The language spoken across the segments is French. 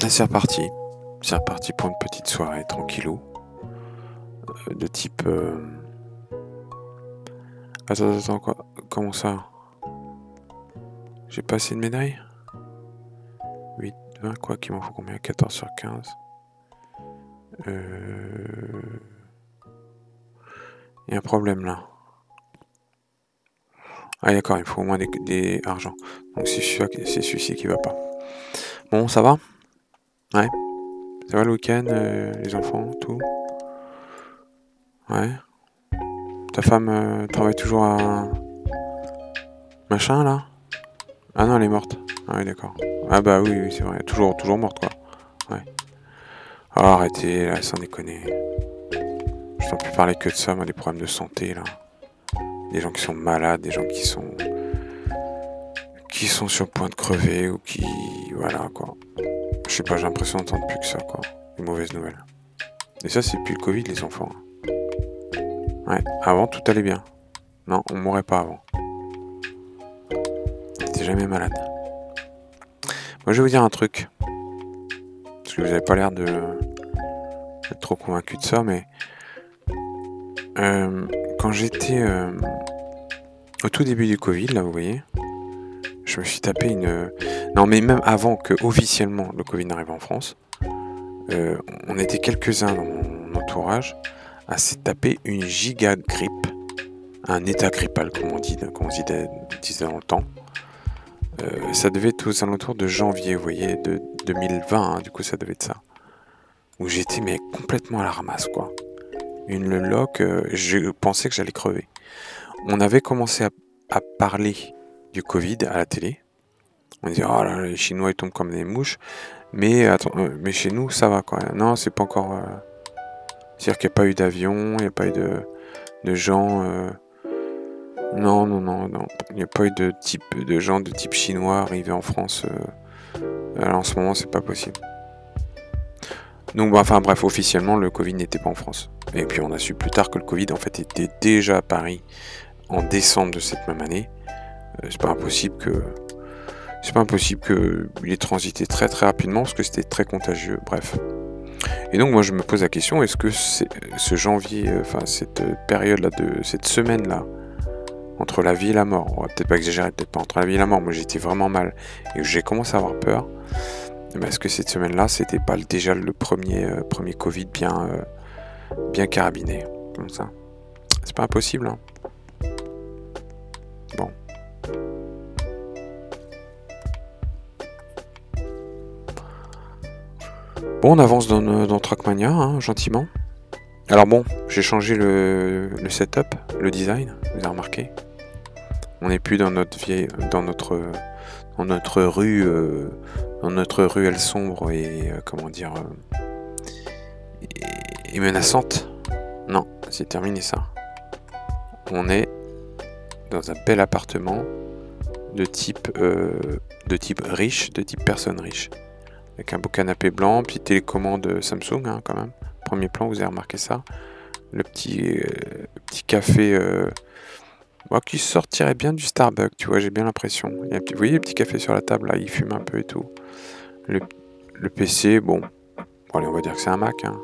Et c'est reparti. C'est reparti pour une petite soirée tranquillou. De type... Attends, quoi? Comment ça? J'ai pas assez de médailles? 8, 20, quoi qu'il m'en faut combien? 14 sur 15. Il y a un problème là. Ah d'accord, il faut au moins des argent. Donc c'est celui-ci qui va pas. Bon, ça va? Ouais. Ça va le week-end, les enfants, tout? Ouais. Ta femme travaille toujours à... Machin là? Ah non, elle est morte. Ah oui, d'accord. Ah bah oui, c'est vrai. Toujours morte quoi. Ouais. Oh, arrêtez, là, sans déconner. Je t'en plus parler que de ça, moi, des problèmes de santé là. Des gens qui sont malades, des gens qui sont sur le point de crever ou qui... Voilà quoi. Je sais pas, j'ai l'impression d'entendre plus que ça quoi. Des mauvaises nouvelles. Et ça, c'est depuis le Covid, les enfants. Ouais, avant, tout allait bien. Non, on mourrait pas avant. T'es jamais malade. Moi, je vais vous dire un truc. Parce que vous avez pas l'air d'être trop convaincu de ça, mais... quand j'étais... au tout début du Covid, là, vous voyez, je me suis tapé une... Non, mais même avant que, officiellement, le Covid n'arrive en France, on était quelques-uns dans mon entourage à s'être tapé une giga grippe, un état grippal, comme on disait dans le temps. Ça devait être aux alentours de janvier, vous voyez, de 2020, hein, du coup ça devait être ça. Où j'étais mais complètement à la ramasse, quoi. Une loque, je pensais que j'allais crever. On avait commencé à parler du Covid à la télé. On disait, oh là, les Chinois ils tombent comme des mouches. Mais attends, mais chez nous ça va quoi. Non, c'est pas encore... C'est-à-dire qu'il n'y a pas eu d'avion, il n'y a pas eu de gens... Non. Il n'y a pas eu de gens de type chinois arrivés en France. Alors en ce moment, c'est pas possible. Donc, enfin bref, officiellement, le Covid n'était pas en France. Et puis on a su plus tard que le Covid, en fait, était déjà à Paris en décembre de cette même année. C'est pas impossible qu'il ait transité très très rapidement parce que c'était très contagieux. Bref. Et donc moi je me pose la question, est-ce que ce janvier, enfin cette période-là, cette semaine-là, entre la vie et la mort, on va peut-être pas exagérer, peut-être pas entre la vie et la mort, moi j'étais vraiment mal et j'ai commencé à avoir peur, mais est-ce que cette semaine-là, c'était pas déjà le premier Covid bien carabiné, comme ça? C'est pas impossible, hein. Bon. Bon, on avance dans Trackmania, hein, gentiment. Alors bon, j'ai changé le setup, le design, vous avez remarqué. On n'est plus dans notre ruelle sombre et et menaçante. Non, c'est terminé ça. On est dans un bel appartement de type riche, de type personne riche. Avec un beau canapé blanc, petite télécommande Samsung, hein, quand même. Premier plan, vous avez remarqué ça. Le petit café qui sortirait bien du Starbucks, tu vois, j'ai bien l'impression. Vous voyez le petit café sur la table, là, il fume un peu et tout. Le PC, bon, allez, on va dire que c'est un Mac, hein.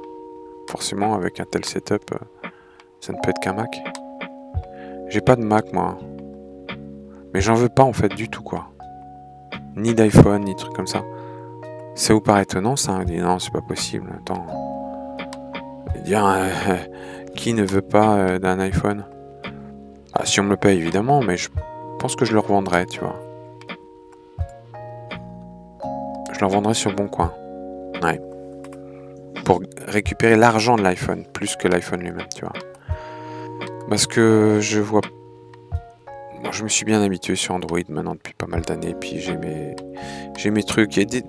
Forcément, avec un tel setup, ça ne peut être qu'un Mac. J'ai pas de Mac, moi. Mais j'en veux pas, en fait, du tout, quoi. Ni d'iPhone, ni trucs comme ça. Ça vous paraît étonnant, ça? Non, c'est pas possible. Attends. Qui ne veut pas d'un iPhone? Ah, si on me le paye, évidemment, mais je pense que je le revendrai, tu vois. Je le revendrai sur Boncoin. Ouais. Pour récupérer l'argent de l'iPhone, plus que l'iPhone lui-même, tu vois. Parce que je vois... Moi, je me suis bien habitué sur Android maintenant depuis pas mal d'années, puis j'ai mes trucs. Il y a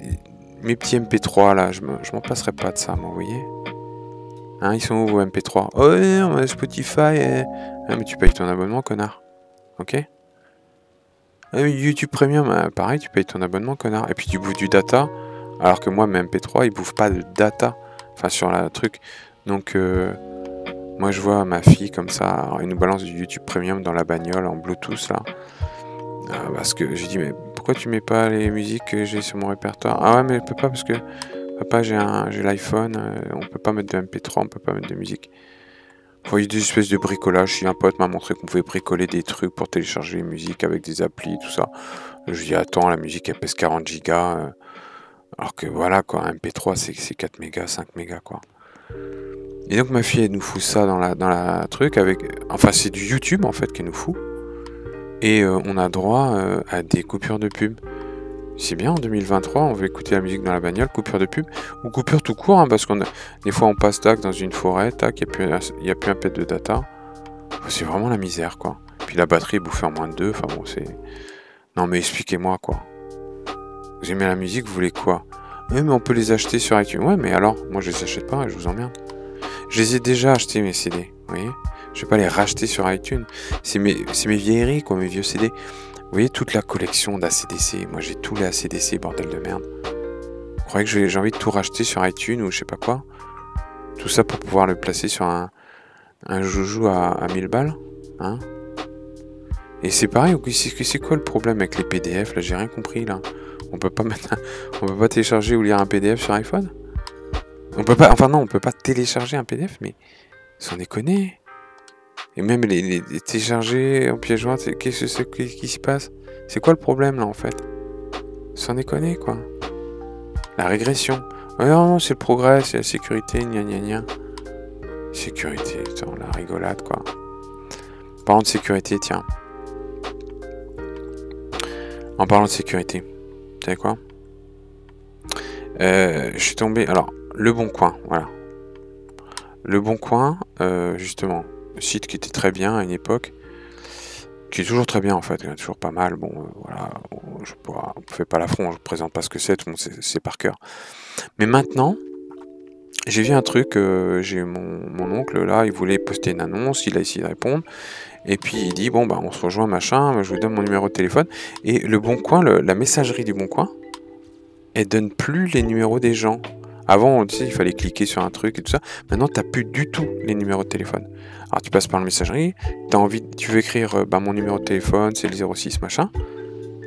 mes petits MP3, là, je m'en passerai pas de ça, moi, vous voyez? Hein, ils sont où vos MP3? Oh, ouais, on a Spotify. Ah, mais tu payes ton abonnement, connard. Ok? Ah, mais YouTube Premium, pareil, tu payes ton abonnement, connard. Et puis tu bouffes du data, alors que moi, mes MP3, ils bouffent pas de data. Enfin, sur la truc. Donc, moi, je vois ma fille comme ça. Alors, il nous balance du YouTube Premium dans la bagnole en Bluetooth, là. Parce que j'ai dit, mais pourquoi tu mets pas les musiques que j'ai sur mon répertoire? Ah ouais, mais je peux pas parce que Papa, j'ai l'iPhone, on peut pas mettre de MP3, on peut pas mettre de musique. Vous voyez des espèces de bricolage. Si un pote m'a montré qu'on pouvait bricoler des trucs pour télécharger les musiques avec des applis, tout ça. Je dis, attends, la musique, elle pèse 40 gigas. Alors que voilà, quoi, un MP3, c'est 4 mégas, 5 mégas, quoi. Et donc, ma fille, elle nous fout ça dans la truc avec... Enfin, c'est du YouTube, en fait, qu'elle nous fout. Et on a droit à des coupures de pub. C'est bien, en 2023, on veut écouter la musique dans la bagnole, coupure de pub, ou coupure tout court, hein, parce qu'on des fois on passe tac dans une forêt, tac, il n'y a plus un pet de data. C'est vraiment la misère, quoi. Puis la batterie est bouffée en moins de 2, enfin bon, c'est... Non mais expliquez-moi, quoi. Vous aimez la musique, vous voulez quoi? Oui, mais on peut les acheter sur iTunes. Ouais, mais alors, moi je les achète pas et je vous emmerde. Je les ai déjà achetés, mes CD, vous voyez? Je vais pas les racheter sur iTunes. C'est mes vieilleries, quoi, mes vieux CD. Vous voyez toute la collection d'ACDC. Moi j'ai tous les ACDC, bordel de merde. Vous croyez que j'ai envie de tout racheter sur iTunes ou je sais pas quoi? Tout ça pour pouvoir le placer sur un joujou à 1000 balles, hein? Et c'est pareil, c'est quoi le problème avec les PDF? Là j'ai rien compris là. On peut pas télécharger ou lire un PDF sur iPhone? On peut pas, enfin non, on peut pas télécharger un PDF, mais sans déconner. Et même les télécharger en pièce jointe, qu'est-ce qui se passe? C'est quoi le problème là en fait? Sans déconner quoi. La régression. Oh, non, c'est le progrès, c'est la sécurité, gna gna gna. Sécurité, putain, la rigolade quoi. Parlant de sécurité, tiens. En parlant de sécurité, vous savez quoi? Je suis tombé. Alors, Le Bon Coin, voilà. Le Bon Coin, justement, site qui était très bien à une époque, qui est toujours très bien en fait, il y a toujours pas mal. Bon, voilà, je ne fais pas l'affront, je ne présente pas ce que c'est, tout le monde sait par cœur. Mais maintenant, j'ai vu un truc, j'ai mon oncle là, il voulait poster une annonce, il a essayé de répondre, et puis il dit bon bah on se rejoint machin, je vous donne mon numéro de téléphone. Et Le Bon Coin, la messagerie du Bon Coin, elle donne plus les numéros des gens. Avant, tu sais, il fallait cliquer sur un truc et tout ça. Maintenant, tu n'as plus du tout les numéros de téléphone. Alors, tu passes par la messagerie, tu veux écrire mon numéro de téléphone, c'est le 06 machin.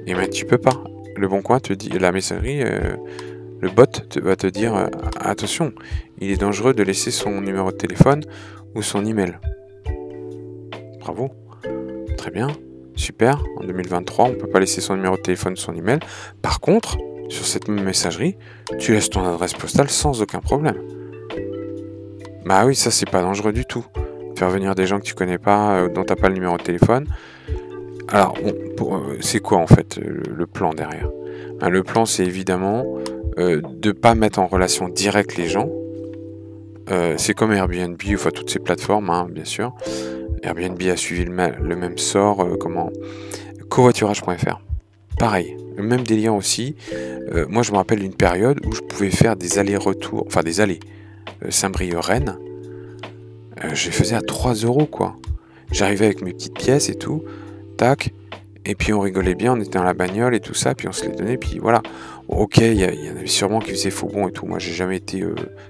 Et ben, tu peux pas. Le Bon Coin te dit, la messagerie, le bot va te dire attention, il est dangereux de laisser son numéro de téléphone ou son email. Bravo. Très bien. Super. En 2023, on peut pas laisser son numéro de téléphone ou son email. Par contre, sur cette même messagerie, tu laisses ton adresse postale sans aucun problème. Bah oui, ça c'est pas dangereux du tout. Faire venir des gens que tu connais pas, dont t'as pas le numéro de téléphone. Alors, c'est quoi en fait le plan derrière? Le plan, c'est évidemment de pas mettre en relation directe les gens. C'est comme Airbnb, enfin toutes ces plateformes, hein, bien sûr. Airbnb a suivi le même sort, covoiturage.fr. Pareil, le même délire aussi. Moi, je me rappelle d'une période où je pouvais faire des allers-retours, enfin des allers, Saint-Brieuc-Rennes. Je les faisais à 3 € quoi. J'arrivais avec mes petites pièces et tout, tac, et puis on rigolait bien, on était dans la bagnole et tout ça, puis on se les donnait, puis voilà. Ok, il y en avait sûrement qui faisaient faux bon et tout. Moi, j'ai jamais été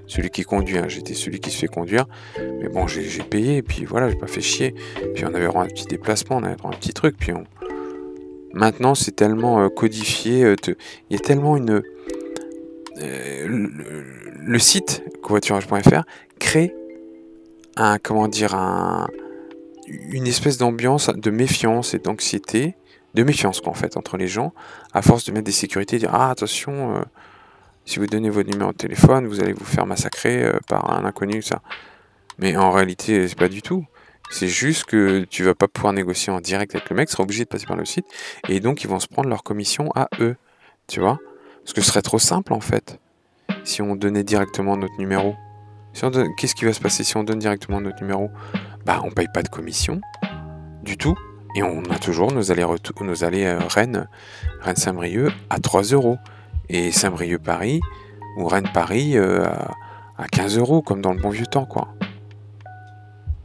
celui qui conduit, hein. J'étais celui qui se fait conduire. Mais bon, j'ai payé, et puis voilà, j'ai pas fait chier. Puis on avait droit à un petit déplacement, on avait droit à un petit truc, puis Maintenant, c'est tellement codifié, il y a tellement une... le site covoiturage.fr crée une espèce d'ambiance de méfiance et d'anxiété, de méfiance quoi, en fait, entre les gens, à force de mettre des sécurités, dire ah attention, si vous donnez votre numéro de téléphone, vous allez vous faire massacrer par un inconnu, ça. Mais en réalité, c'est pas du tout. C'est juste que tu vas pas pouvoir négocier en direct avec le mec, tu seras obligé de passer par le site, et donc ils vont se prendre leur commission à eux, tu vois. Parce que ce serait trop simple en fait, si on donnait directement notre numéro. Qu'est-ce qui va se passer si on donne directement notre numéro? Bah on paye pas de commission du tout, et on a toujours nos allers Rennes-Saint-Brieuc à 3 €, et Saint-Brieuc-Paris, ou Rennes-Paris à 15 € comme dans le bon vieux temps quoi.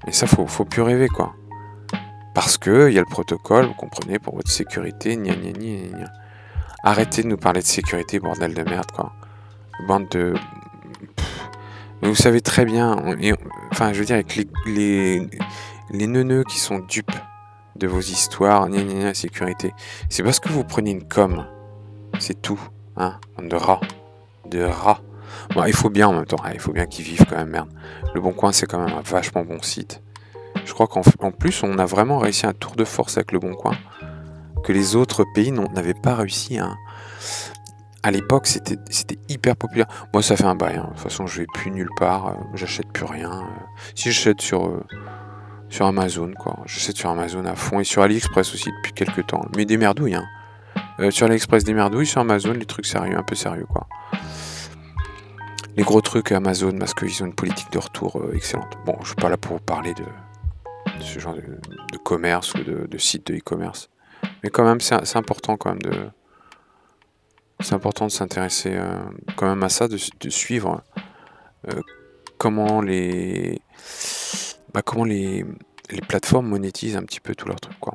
Et ça, faut plus rêver, quoi. Parce que il y a le protocole, vous comprenez, pour votre sécurité, gna gna gna gna. Arrêtez de nous parler de sécurité, bordel de merde, quoi. Bande de... Mais vous savez très bien, enfin, je veux dire, avec les neuneux qui sont dupes de vos histoires, gna gna gna, sécurité, c'est parce que vous prenez une com. C'est tout, hein, bande de rats. De rats. Bon, il faut bien en même temps, il faut bien qu'ils vivent quand même, merde. Le Bon Coin, c'est quand même un vachement bon site. Je crois qu'en plus, on a vraiment réussi un tour de force avec le Bon Coin, que les autres pays n'avaient pas réussi. À l'époque, c'était hyper populaire. Moi, ça fait un bail. De toute façon, je vais plus nulle part. J'achète plus rien. Si j'achète sur Amazon, quoi. J'achète sur Amazon à fond et sur AliExpress aussi depuis quelques temps. Mais des merdouilles, sur AliExpress, des merdouilles. Sur Amazon, les trucs sérieux, un peu sérieux, quoi. Les gros trucs Amazon, parce qu'ils ont une politique de retour excellente. Bon, je suis pas là pour vous parler de ce genre de commerce ou de site de e-commerce. Mais quand même, c'est important quand même c'est important de s'intéresser quand même à ça, de suivre comment les plateformes monétisent un petit peu tout leur truc, quoi.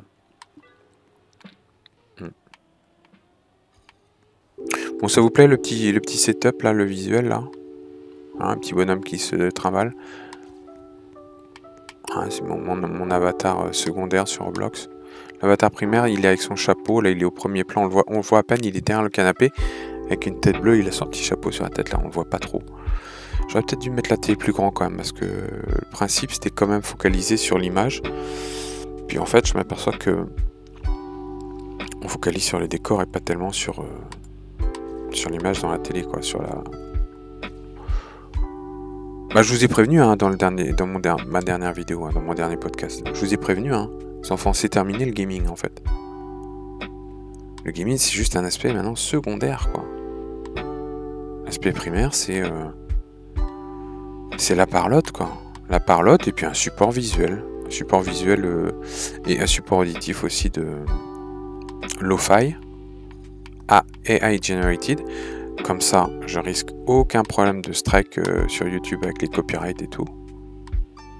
Bon, ça vous plaît le petit setup là, le visuel là, un petit bonhomme qui se trimballe. C'est mon avatar secondaire sur Roblox. L'avatar primaire, il est avec son chapeau, là il est au premier plan, on le voit à peine, il est derrière le canapé, avec une tête bleue, il a son petit chapeau sur la tête là, on le voit pas trop. J'aurais peut-être dû mettre la télé plus grand quand même, parce que le principe c'était quand même focalisé sur l'image. Puis en fait, je m'aperçois que on focalise sur les décors et pas tellement sur l'image dans la télé, quoi, sur la... Bah, je vous ai prévenu ma dernière vidéo, dans mon dernier podcast. Je vous ai prévenu, les enfants, c'est terminé le gaming en fait. Le gaming, c'est juste un aspect maintenant secondaire, quoi. L'aspect primaire, c'est la parlotte, quoi. La parlotte et puis un support visuel. Un support visuel et un support auditif aussi de lo-fi, AI generated. Comme ça, je risque aucun problème de strike sur YouTube avec les copyrights et tout.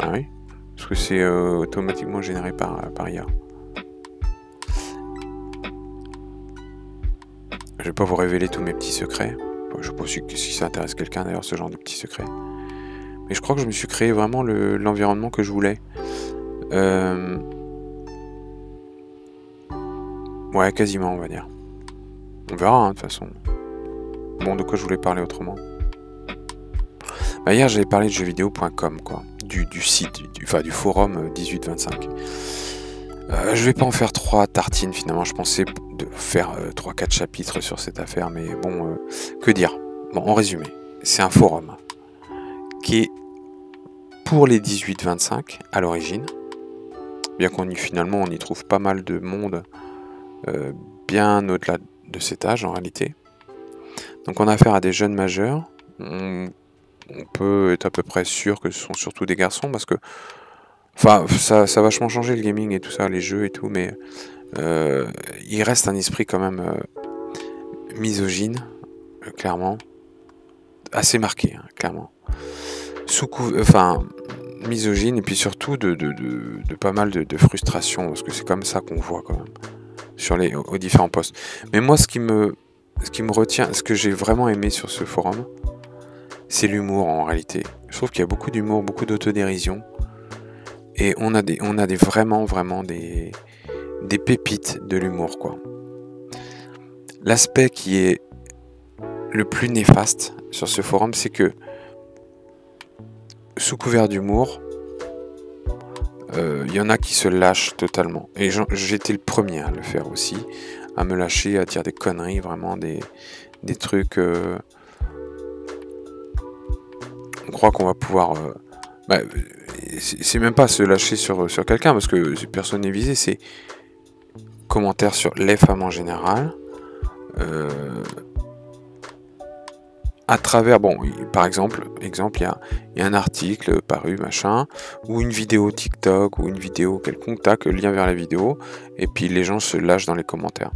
Ah oui, parce que c'est automatiquement généré par IA. Je vais pas vous révéler tous mes petits secrets. Je sais pas si ça intéresse quelqu'un d'ailleurs, ce genre de petits secrets. Mais je crois que je me suis créé vraiment l'environnement que je voulais. Ouais, quasiment, on va dire. On verra, de toute façon. Bon, de quoi je voulais parler autrement. Bah, hier, j'avais parlé de jeuxvideo.com, quoi. Du site, du forum 1825. Je vais pas en faire 3 tartines, finalement. Je pensais de faire 3-4 chapitres sur cette affaire, mais bon, que dire. Bon, en résumé, c'est un forum qui est pour les 18-25 à l'origine, bien qu'on on y trouve pas mal de monde bien au-delà de cet âge en réalité. Donc on a affaire à des jeunes majeurs. On peut être à peu près sûr que ce sont surtout des garçons parce que ça a vachement changé le gaming et tout ça, les jeux et tout, mais il reste un esprit quand même misogyne, clairement, assez marqué, clairement. Misogyne et puis surtout de pas mal de frustration, parce que c'est comme ça qu'on voit quand même aux différents posts. Mais moi, ce qui me retient, ce que j'ai vraiment aimé sur ce forum, c'est l'humour en réalité. Je trouve qu'il y a beaucoup d'humour, beaucoup d'autodérision, et on a vraiment des pépites de l'humour, quoi. L'aspect qui est le plus néfaste sur ce forum, c'est que sous couvert d'humour, y en a qui se lâchent totalement. Et j'étais le premier à le faire aussi, à me lâcher, à dire des conneries, vraiment des trucs... on croit qu'on va pouvoir... c'est même pas se lâcher sur quelqu'un, parce que personne n'est visé, c'est commentaires sur les femmes en général, à travers, par exemple, il y a un article paru, machin, ou une vidéo TikTok, ou une vidéo quelconque, tac, lien vers la vidéo, et puis les gens se lâchent dans les commentaires.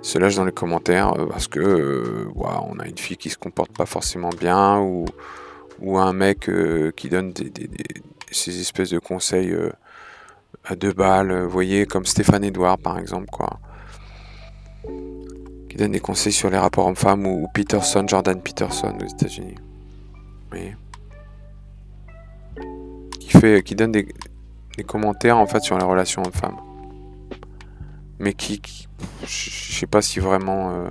Parce que, on a une fille qui se comporte pas forcément bien, ou un mec qui donne ces espèces de conseils à 2 balles, vous voyez, comme Stéphane Edouard, par exemple, quoi. Qui donne des conseils sur les rapports hommes-femmes, ou Jordan Peterson aux États-Unis. Oui. Qui donne des commentaires en fait sur les relations hommes-femmes. Mais je sais pas si vraiment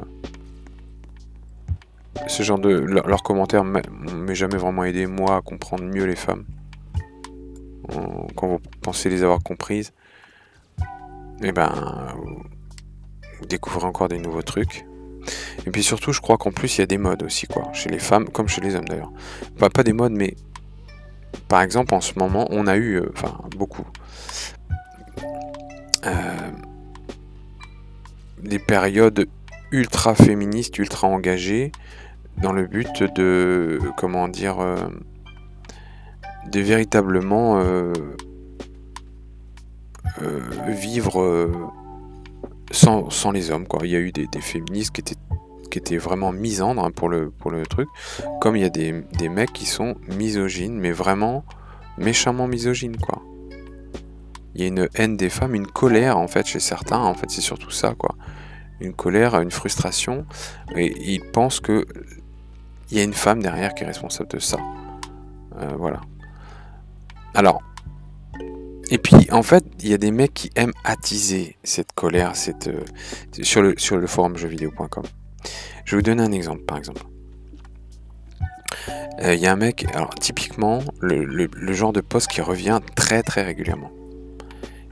ce genre de... Leurs commentaires m'ont jamais vraiment aidé, moi, à comprendre mieux les femmes. Quand vous pensez les avoir comprises, et ben, vous découvrez encore des nouveaux trucs. Et puis surtout, je crois qu'en plus, il y a des modes aussi, quoi. Chez les femmes, comme chez les hommes d'ailleurs. Enfin, pas des modes, mais... Par exemple, en ce moment, on a eu... Enfin, beaucoup. Des périodes ultra féministes, ultra engagées, dans le but de... Comment dire... de véritablement... vivre... sans les hommes, quoi. Il y a eu des féministes qui étaient vraiment misandres, hein, pour le truc, comme il y a des mecs qui sont misogynes, mais vraiment méchamment misogynes, quoi. Il y a une haine des femmes, une colère, en fait, chez certains, en fait, c'est surtout ça, quoi. Une colère, une frustration, et ils pensent que il y a une femme derrière qui est responsable de ça. Voilà. Alors, et puis, en fait, il y a des mecs qui aiment attiser cette colère, sur le forum jeuxvideo.com. Je vais vous donner un exemple, par exemple. Il y a un mec, alors typiquement, le genre de post qui revient très très régulièrement.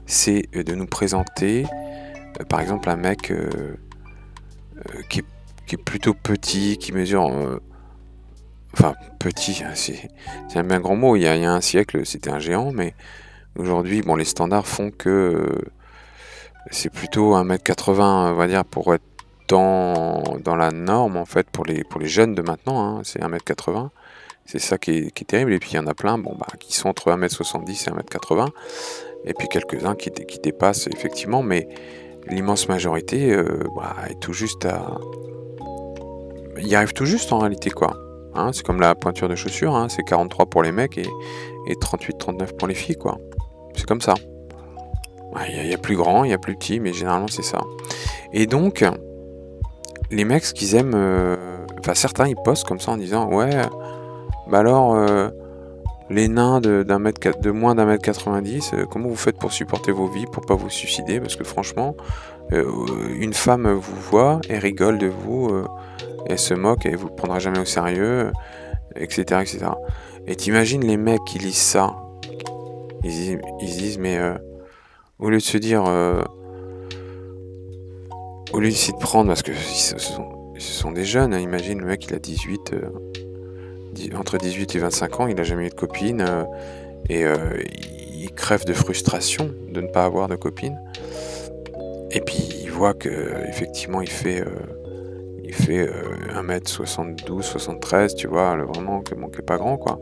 C'est de nous présenter, par exemple, un mec qui est plutôt petit, qui mesure... enfin, petit, c'est un bien grand mot. Il y a un siècle, c'était un géant, mais aujourd'hui, bon, les standards font que c'est plutôt 1m80, on va dire, pour être dans la norme, en fait, pour les jeunes de maintenant, hein, c'est 1m80. C'est ça qui est terrible. Et puis, il y en a plein, bon, bah, qui sont entre 1m70 et 1m80. Et puis, quelques-uns qui dépassent, effectivement. Mais l'immense majorité est tout juste à... Il y arrive tout juste, en réalité, quoi. Hein, c'est comme la pointure de chaussures, hein, c'est 43 pour les mecs et 38-39 pour les filles, quoi. C'est comme ça. Il y a plus grand, il y a plus petit, mais généralement, c'est ça. Et donc... les mecs, ce qu'ils aiment... Enfin, certains, ils postent comme ça en disant « Ouais, bah alors, les nains de moins d'1m90, comment vous faites pour supporter vos vies, pour pas vous suicider? Parce que franchement, une femme vous voit, elle rigole de vous, elle se moque, elle vous prendra jamais au sérieux, etc. etc. » Et t'imagines les mecs qui lisent ça, ils disent « Mais au lieu de se dire... au lieu d'essayer de prendre, parce que ce sont des jeunes, hein, imagine le mec il a 18, entre 18 et 25 ans, il a jamais eu de copine, et il crève de frustration de ne pas avoir de copine. Et puis il voit que effectivement il fait 1m72, 73, tu vois, vraiment que pas grand, quoi.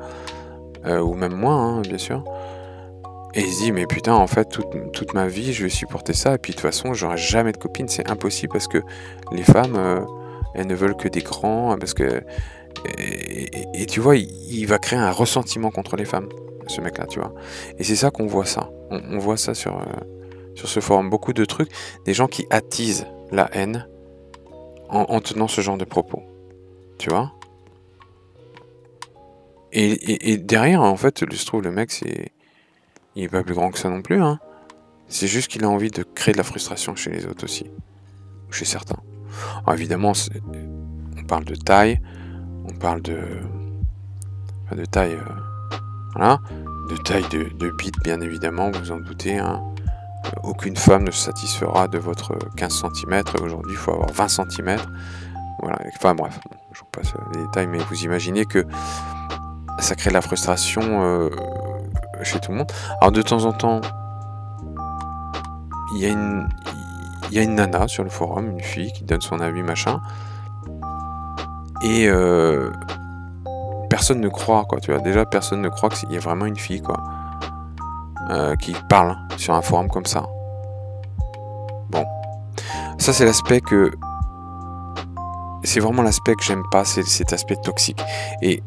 Ou même moins, hein, bien sûr. Et il se dit, mais putain, en fait, toute ma vie, je vais supporter ça. Et puis, de toute façon, j'aurai jamais de copine. C'est impossible parce que les femmes, elles ne veulent que des grands. Parce que... Et tu vois, il va créer un ressentiment contre les femmes, ce mec-là, tu vois. Et c'est ça qu'on voit ça. On voit ça sur ce forum. Beaucoup de trucs. Des gens qui attisent la haine en tenant ce genre de propos. Tu vois. Et derrière, en fait, je trouve, le mec, il est pas plus grand que ça non plus, hein. C'est juste qu'il a envie de créer de la frustration chez les autres aussi. Ou chez certains. Alors évidemment, on parle de taille. On parle de taille... voilà. De taille de bite, bien évidemment, vous en doutez, hein. Aucune femme ne se satisfera de votre 15 cm. Aujourd'hui, il faut avoir 20 cm. Voilà. Enfin bref, je vous passe les détails, mais vous imaginez que ça crée de la frustration... chez tout le monde. Alors de temps en temps, il y a une nana sur le forum, une fille qui donne son avis, machin, et personne ne croit, quoi. Tu vois, déjà personne ne croit qu'il y ait vraiment une fille, quoi, qui parle sur un forum comme ça. Bon, ça c'est l'aspect que... c'est vraiment l'aspect que j'aime pas, c'est cet aspect toxique. Et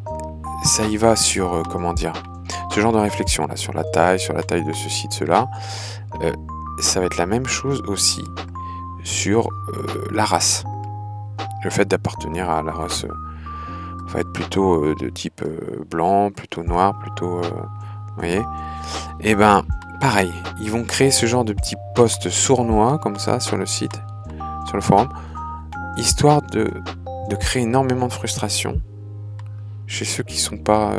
ça y va sur, comment dire... ce genre de réflexion là, sur la taille de ceci, de cela, ça va être la même chose aussi sur la race. Le fait d'appartenir à la race va être plutôt de type blanc, plutôt noir, plutôt... vous voyez ? Et ben, pareil, ils vont créer ce genre de petits posts sournois comme ça sur le site, sur le forum, histoire de créer énormément de frustration chez ceux qui sont pas,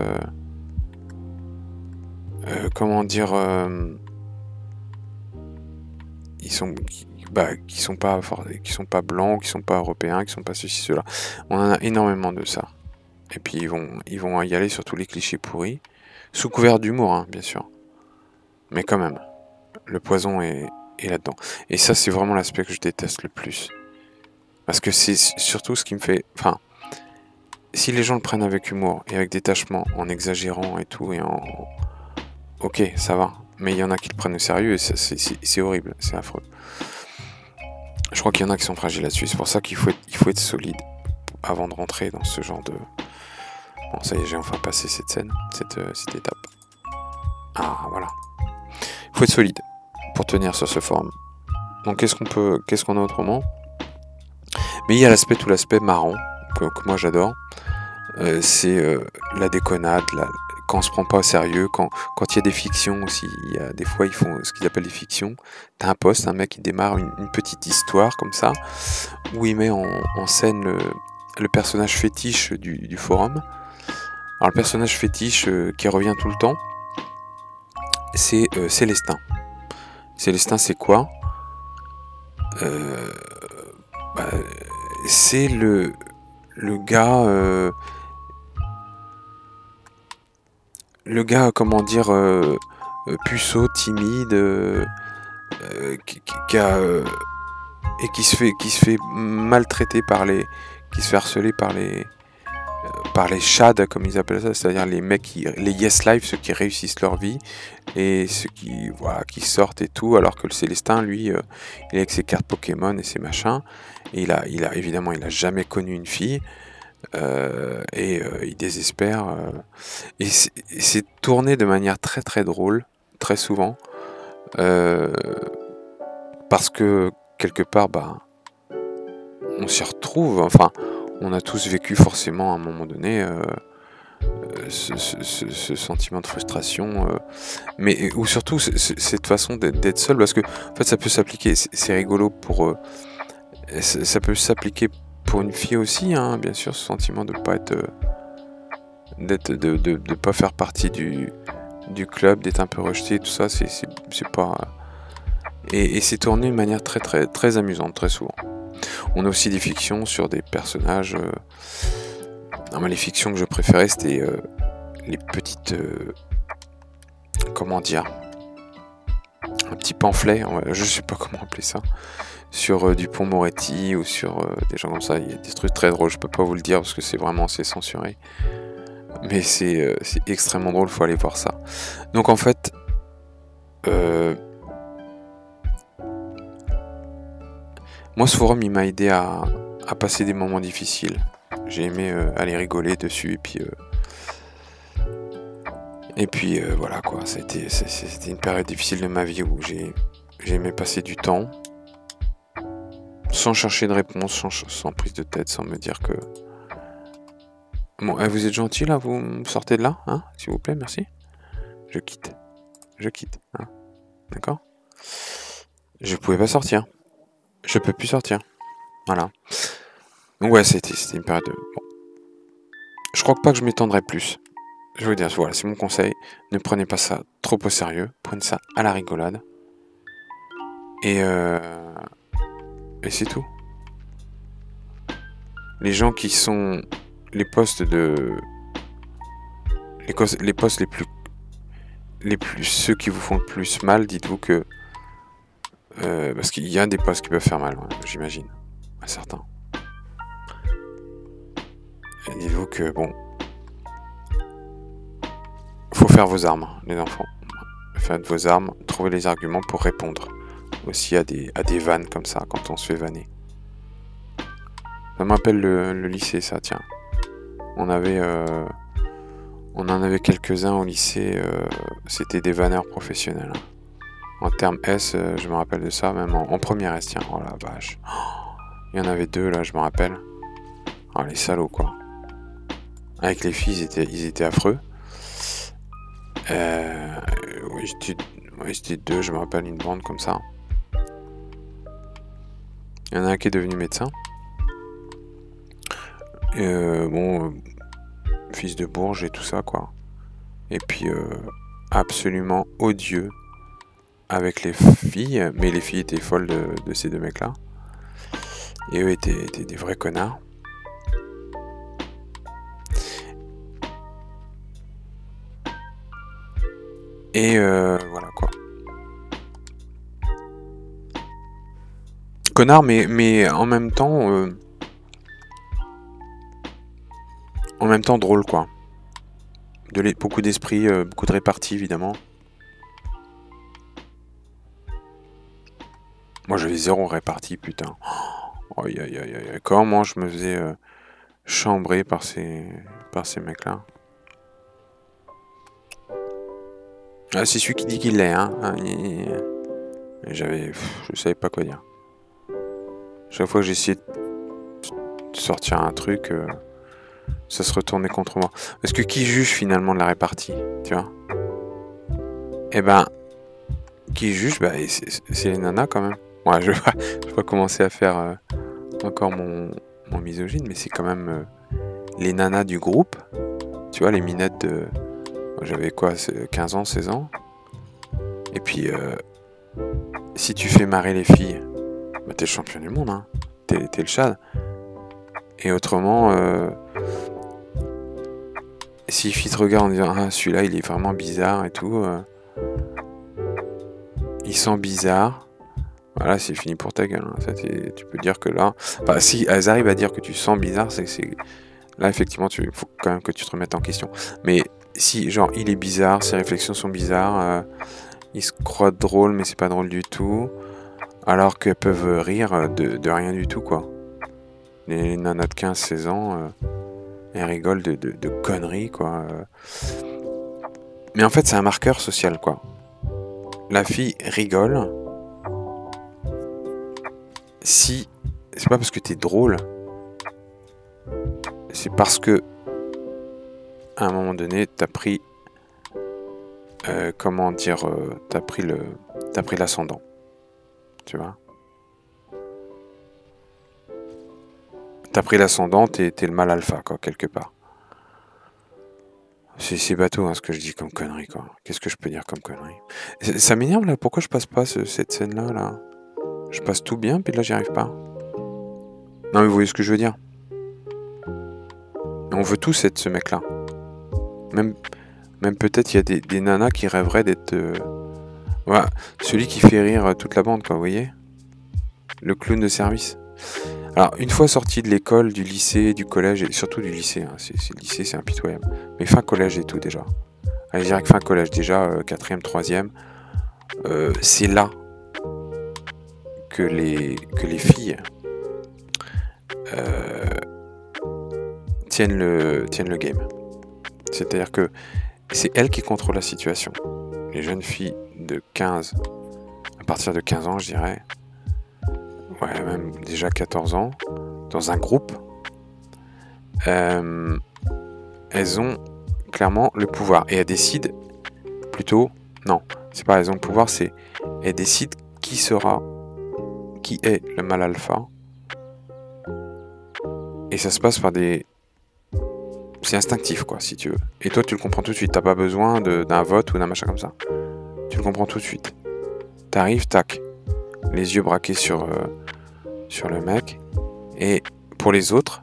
comment dire, qui sont pas blancs, qui sont pas européens, qui sont pas ceci, cela. On en a énormément de ça. Et puis ils vont y aller sur tous les clichés pourris, sous couvert d'humour, hein, bien sûr. Mais quand même, le poison est là-dedans. Et ça, c'est vraiment l'aspect que je déteste le plus. Parce que c'est surtout ce qui me fait... Enfin, si les gens le prennent avec humour et avec détachement, en exagérant et tout, et en... Ok, ça va. Mais il y en a qui le prennent au sérieux et c'est horrible, c'est affreux. Je crois qu'il y en a qui sont fragiles là-dessus. C'est pour ça qu'il faut être solide avant de rentrer dans ce genre de... Bon, ça y est, j'ai enfin passé cette scène, cette étape. Ah, voilà. Il faut être solide pour tenir sur ce forum. Donc qu'est-ce qu'on a autrement? Mais il y a tout l'aspect marrant que moi j'adore. C'est la déconnade, quand on se prend pas au sérieux, quand il y a des fictions aussi, il y a des fois ils font ce qu'ils appellent des fictions. T'as un mec qui démarre une petite histoire comme ça, où il met en scène le personnage fétiche du forum. Alors le personnage fétiche qui revient tout le temps, c'est Célestin. Célestin, c'est quoi? C'est le gars, comment dire, puceau, timide, et qui se fait maltraiter qui se fait harceler par les shads, comme ils appellent ça, c'est-à-dire les mecs les yes life, ceux qui réussissent leur vie et ceux qui sortent et tout, alors que le Célestin, lui, il est avec ses cartes Pokémon et ses machins, et évidemment il a jamais connu une fille, il désespère, et c'est tourné de manière très très drôle, très souvent, parce que quelque part, on s'y retrouve, enfin, on a tous vécu forcément à un moment donné ce sentiment de frustration, ou surtout cette façon d'être seul, parce que en fait ça peut s'appliquer, c'est rigolo ça peut s'appliquer pour une fille aussi, hein, bien sûr, ce sentiment de pas être, de pas faire partie du club, d'être un peu rejeté, tout ça, c'est pas, et c'est tourné de manière très très très amusante, très souvent. On a aussi des fictions sur des personnages. Les fictions que je préférais, c'était les petites... comment dire, un petit pamphlet, je sais pas comment appeler ça, sur Dupond-Moretti ou sur des gens comme ça. Il y a des trucs très drôles, je peux pas vous le dire parce que c'est censuré. Mais c'est extrêmement drôle, faut aller voir ça. Donc en fait... moi, ce forum, il m'a aidé à passer des moments difficiles. J'ai aimé aller rigoler dessus, et puis voilà quoi. C'était une période difficile de ma vie où j'ai aimé passer du temps sans chercher de réponse, sans prise de tête, sans me dire que... Bon, vous êtes gentil là, vous me sortez de là, hein, s'il vous plaît, merci. Je quitte, hein, d'accord? Je pouvais pas sortir. Je peux plus sortir. Voilà. Donc ouais, c'était une période de... Bon. Je crois pas que je m'étendrai plus. Je veux dire, voilà, c'est mon conseil. Ne prenez pas ça trop au sérieux. Prenez ça à la rigolade. Et c'est tout. Les gens qui sont les postes les plus ceux qui vous font le plus mal, dites-vous que parce qu'il y a des postes qui peuvent faire mal, j'imagine, à certains. Et dites-vous que bon, faut faire vos armes, les enfants. Faites vos armes, trouvez les arguments pour répondre aussi à des vannes comme ça quand on se fait vanner. Ça me rappelle le lycée, ça, tiens. On en avait quelques-uns au lycée, c'était des vanneurs professionnels. En termes S, je me rappelle de ça, même en première S, tiens, oh la vache. Il y en avait deux, là, je me rappelle. Oh, les salauds, quoi. Avec les filles, ils étaient affreux. Oui, c'était deux, je me rappelle, une bande comme ça. Il y en a un qui est devenu médecin. Bon, fils de Bourges et tout ça, quoi. Et puis, absolument odieux avec les filles, mais les filles étaient folles de ces deux mecs-là. Et eux étaient des vrais connards. Et voilà, quoi. Connard, mais en même temps drôle, quoi. Beaucoup d'esprit, beaucoup de répartie, évidemment. Moi, j'avais 0 répartie, putain. Oh, aïe, aïe, aïe, aïe. Comment je me faisais chambrer par ces mecs-là. Ah, c'est celui qui dit qu'il l'est, hein. Je savais pas quoi dire. Chaque fois que j'essayais de sortir un truc, ça se retournait contre moi. Parce que qui juge finalement de la répartie, tu vois? Eh ben, qui juge, bah, c'est les nanas quand même. Ouais, je vais pas commencer à faire encore mon misogyne, mais c'est quand même les nanas du groupe. Tu vois, les minettes de... J'avais quoi, 15 ans, 16 ans. Et puis, si tu fais marrer les filles, bah, t'es le champion du monde, hein. T'es le chad. Et autrement, si les filles te regardent en disant « Ah, celui-là, il est vraiment bizarre et tout. Il sent bizarre. » Voilà, c'est fini pour ta gueule. Hein. Ça, tu peux dire que là... Enfin, si elles arrivent à dire que tu sens bizarre, c'est... Là, effectivement, il faut quand même que tu te remettes en question. Mais si, genre, il est bizarre, ses réflexions sont bizarres, il se croit drôle, mais c'est pas drôle du tout, alors qu'elles peuvent rire de rien du tout, quoi. Les nanas de 15-16 ans, elles rigolent de conneries, quoi. Mais en fait, c'est un marqueur social, quoi. La fille rigole si... C'est pas parce que t'es drôle, c'est parce que à un moment donné, t'as pris... comment dire... t'as pris l'ascendant. Tu vois? T'as pris l'ascendant, t'es le mâle alpha, quoi, quelque part. C'est bateau, hein, ce que je dis comme connerie, quoi. Qu'est-ce que je peux dire comme connerie? Ça m'énerve, là. Pourquoi je passe pas cette scène-là, là? Je passe tout bien, puis là, j'y arrive pas. Non, mais vous voyez ce que je veux dire? On veut tous être ce mec-là. Même peut-être il y a des nanas qui rêveraient d'être... Voilà, celui qui fait rire toute la bande, quoi, vous voyez? Le clown de service. Alors, une fois sorti de l'école, du lycée, du collège, et surtout du lycée, hein, le lycée, c'est impitoyable. Mais fin collège et tout, déjà. Allez, je dirais que fin collège, déjà, 4e, 3e, c'est là que les filles tiennent le game. C'est-à-dire que c'est elles qui contrôlent la situation. Les jeunes filles de 15, à partir de 15 ans, je dirais, ouais, même déjà 14 ans, dans un groupe, elles ont clairement le pouvoir. Et elles décident plutôt... Non, c'est pas elles ont le pouvoir, c'est... Elles décident qui est le mâle alpha. Et ça se passe par des... C'est instinctif, quoi, si tu veux. Et toi, tu le comprends tout de suite. T'as pas besoin d'un vote ou d'un machin comme ça. Tu le comprends tout de suite. T'arrives, tac. Les yeux braqués sur le mec. Et pour les autres,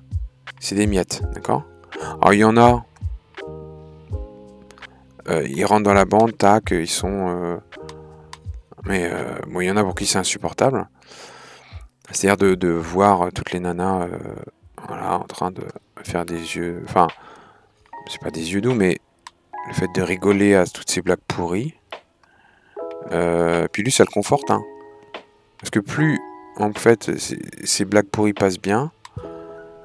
c'est des miettes, d'accord? Alors, il y en a... ils rentrent dans la bande, tac, ils sont... mais bon, il y en a pour qui c'est insupportable. C'est-à-dire de voir toutes les nanas voilà, en train de faire des yeux... Enfin, c'est pas des yeux doux, mais le fait de rigoler à toutes ces blagues pourries. Puis lui, ça le conforte. Hein. Parce que plus, en fait, ces blagues pourries passent bien,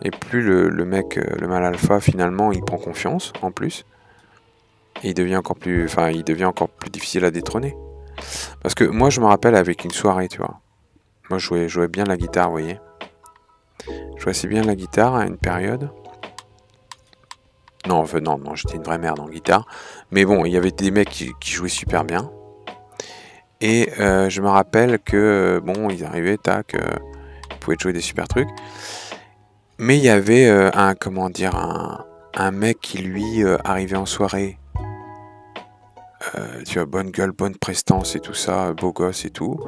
et plus le mec, le mâle alpha, finalement, il prend confiance, en plus. Et il devient encore plus difficile à détrôner. Parce que moi, je me rappelle avec une soirée, tu vois. Moi, je jouais bien la guitare, vous voyez. Je jouais assez bien la guitare à une période. Non, j'étais une vraie merde en guitare. Mais bon, il y avait des mecs qui jouaient super bien. Et je me rappelle que, bon, ils arrivaient, tac, ils pouvaient jouer des super trucs. Mais il y avait comment dire, un mec qui lui arrivait en soirée, tu vois, bonne gueule, bonne prestance et tout ça, beau gosse et tout.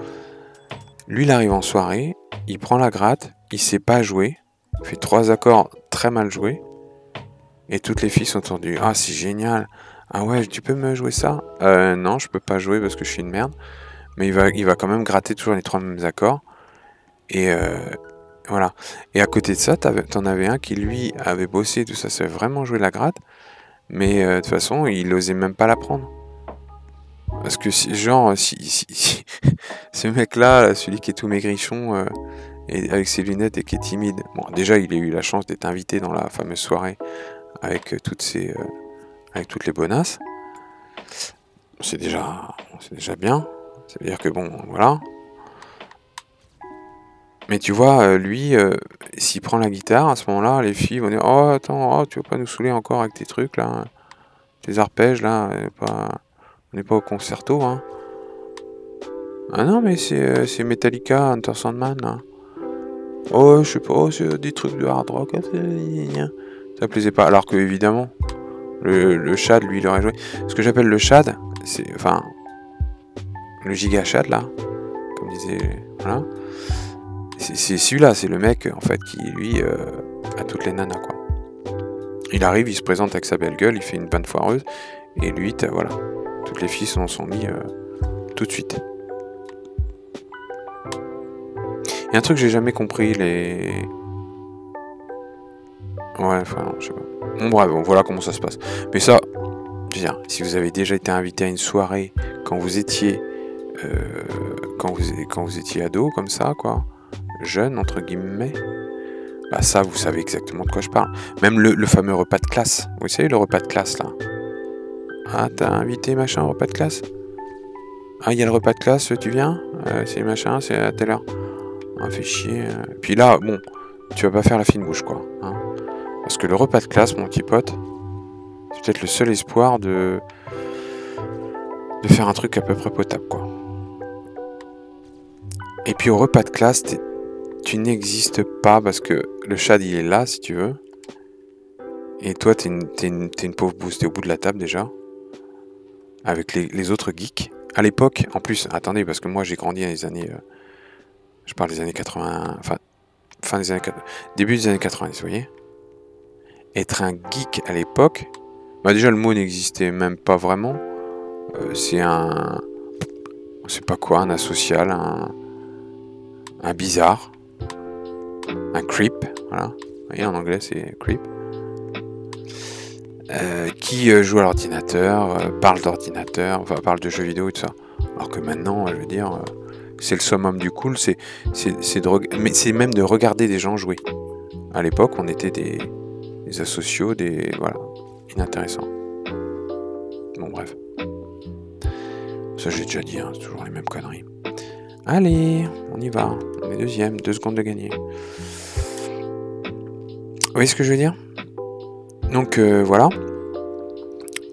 Lui, il arrive en soirée, il prend la gratte, il sait pas jouer, il fait 3 accords très mal joués, et toutes les filles sont tendues. Ah, c'est génial! Ah ouais, tu peux me jouer ça? Non, je peux pas jouer parce que je suis une merde. Mais il va quand même gratter toujours les 3 mêmes accords. Et voilà. Et à côté de ça, t'en avais un qui, lui, avait bossé, tout ça, savait vraiment jouer la gratte. Mais de toute façon, il osait même pas la prendre. Parce que, genre, si ce mec-là, celui qui est tout maigrichon, et avec ses lunettes et qui est timide. Bon, déjà, il a eu la chance d'être invité dans la fameuse soirée avec avec toutes les bonasses. C'est déjà bien. Ça veut dire que bon, voilà. Mais tu vois, lui, s'il prend la guitare, à ce moment-là, les filles vont dire: «Oh, attends, oh, tu veux pas nous saouler encore avec tes trucs, là, tes arpèges, là, on n'est pas au concerto, hein.» «Ah non, mais c'est Metallica, Enter Sandman, là.» «Oh, je sais pas, c'est des trucs de hard rock, ça plaisait pas.» Alors que, évidemment, le Chad, lui, il aurait joué. Ce que j'appelle le Chad, c'est, enfin, le giga Chad, là, comme disait, voilà. C'est celui-là, c'est le mec, en fait, qui, lui, a toutes les nanas, quoi. Il arrive, il se présente avec sa belle gueule, il fait une bonne foireuse, et lui, voilà, toutes les filles sont dans son lit tout de suite. Il y a un truc que j'ai jamais compris, Ouais, enfin, non, je sais pas. Bon, bref, bon, voilà comment ça se passe. Mais ça, je veux dire, si vous avez déjà été invité à une soirée quand vous étiez quand vous étiez ado, comme ça, quoi, jeune, entre guillemets, bah ça, vous savez exactement de quoi je parle. Même le fameux repas de classe. Vous savez, le repas de classe, là. Ah, t'as invité machin au repas de classe? Ah, il y a le repas de classe, tu viens? C'est machin, c'est à telle heure. Ah, fait chier. Puis là, bon, tu vas pas faire la fine bouche, quoi. Hein. Parce que le repas de classe, mon petit pote, c'est peut-être le seul espoir de faire un truc à peu près potable, quoi. Et puis au repas de classe, tu n'existes pas parce que le Chad, il est là, si tu veux. Et toi, t'es une pauvre bouse, t'es au bout de la table déjà. Avec les autres geeks. À l'époque, en plus, attendez, parce que moi j'ai grandi dans les années... je parle des années 80... Enfin, fin des années... Début des années 90, vous voyez. Être un geek à l'époque... Bah déjà, le mot n'existait même pas vraiment. C'est un... On sait pas quoi, un asocial, un bizarre. Un creep, voilà. Vous voyez, en anglais, c'est creep. Qui joue à l'ordinateur, parle d'ordinateur, enfin parle de jeux vidéo et tout ça. Alors que maintenant, je veux dire, c'est le summum du cool, mais c'est même de regarder des gens jouer. À l'époque, on était des asociaux, voilà, inintéressants. Bon, bref. Ça, j'ai déjà dit, hein, c'est toujours les mêmes conneries. Allez, on y va. On est deuxième, 2 secondes de gagner. Vous voyez ce que je veux dire? Donc, voilà.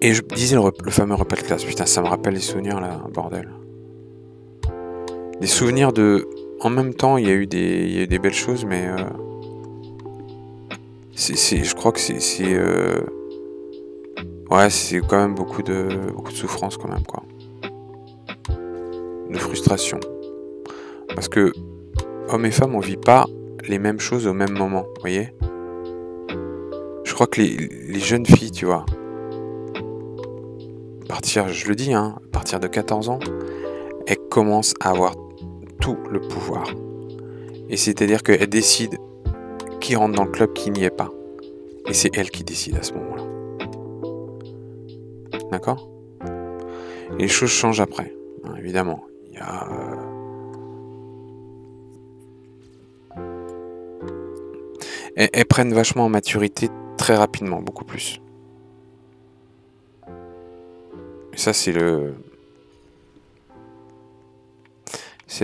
Et je disais le fameux repas de classe. Putain, ça me rappelle les souvenirs, là, bordel. Des souvenirs de... En même temps, il y a eu des belles choses, mais... je crois que c'est ouais, c'est quand même beaucoup de souffrance, quand même, quoi. De frustration. Parce que, hommes et femmes, on vit pas les mêmes choses au même moment, vous voyez? Je crois que les jeunes filles, tu vois... je le dis, hein, à partir de 14 ans, elles commencent à avoir tout le pouvoir. Et c'est-à-dire qu'elles décident qui rentre dans le club, qui n'y est pas. Et c'est elles qui décident à ce moment-là. D'accord? Et les choses changent après, hein, évidemment. Il y a... Elles prennent vachement en maturité très rapidement, beaucoup plus. Et ça, c'est la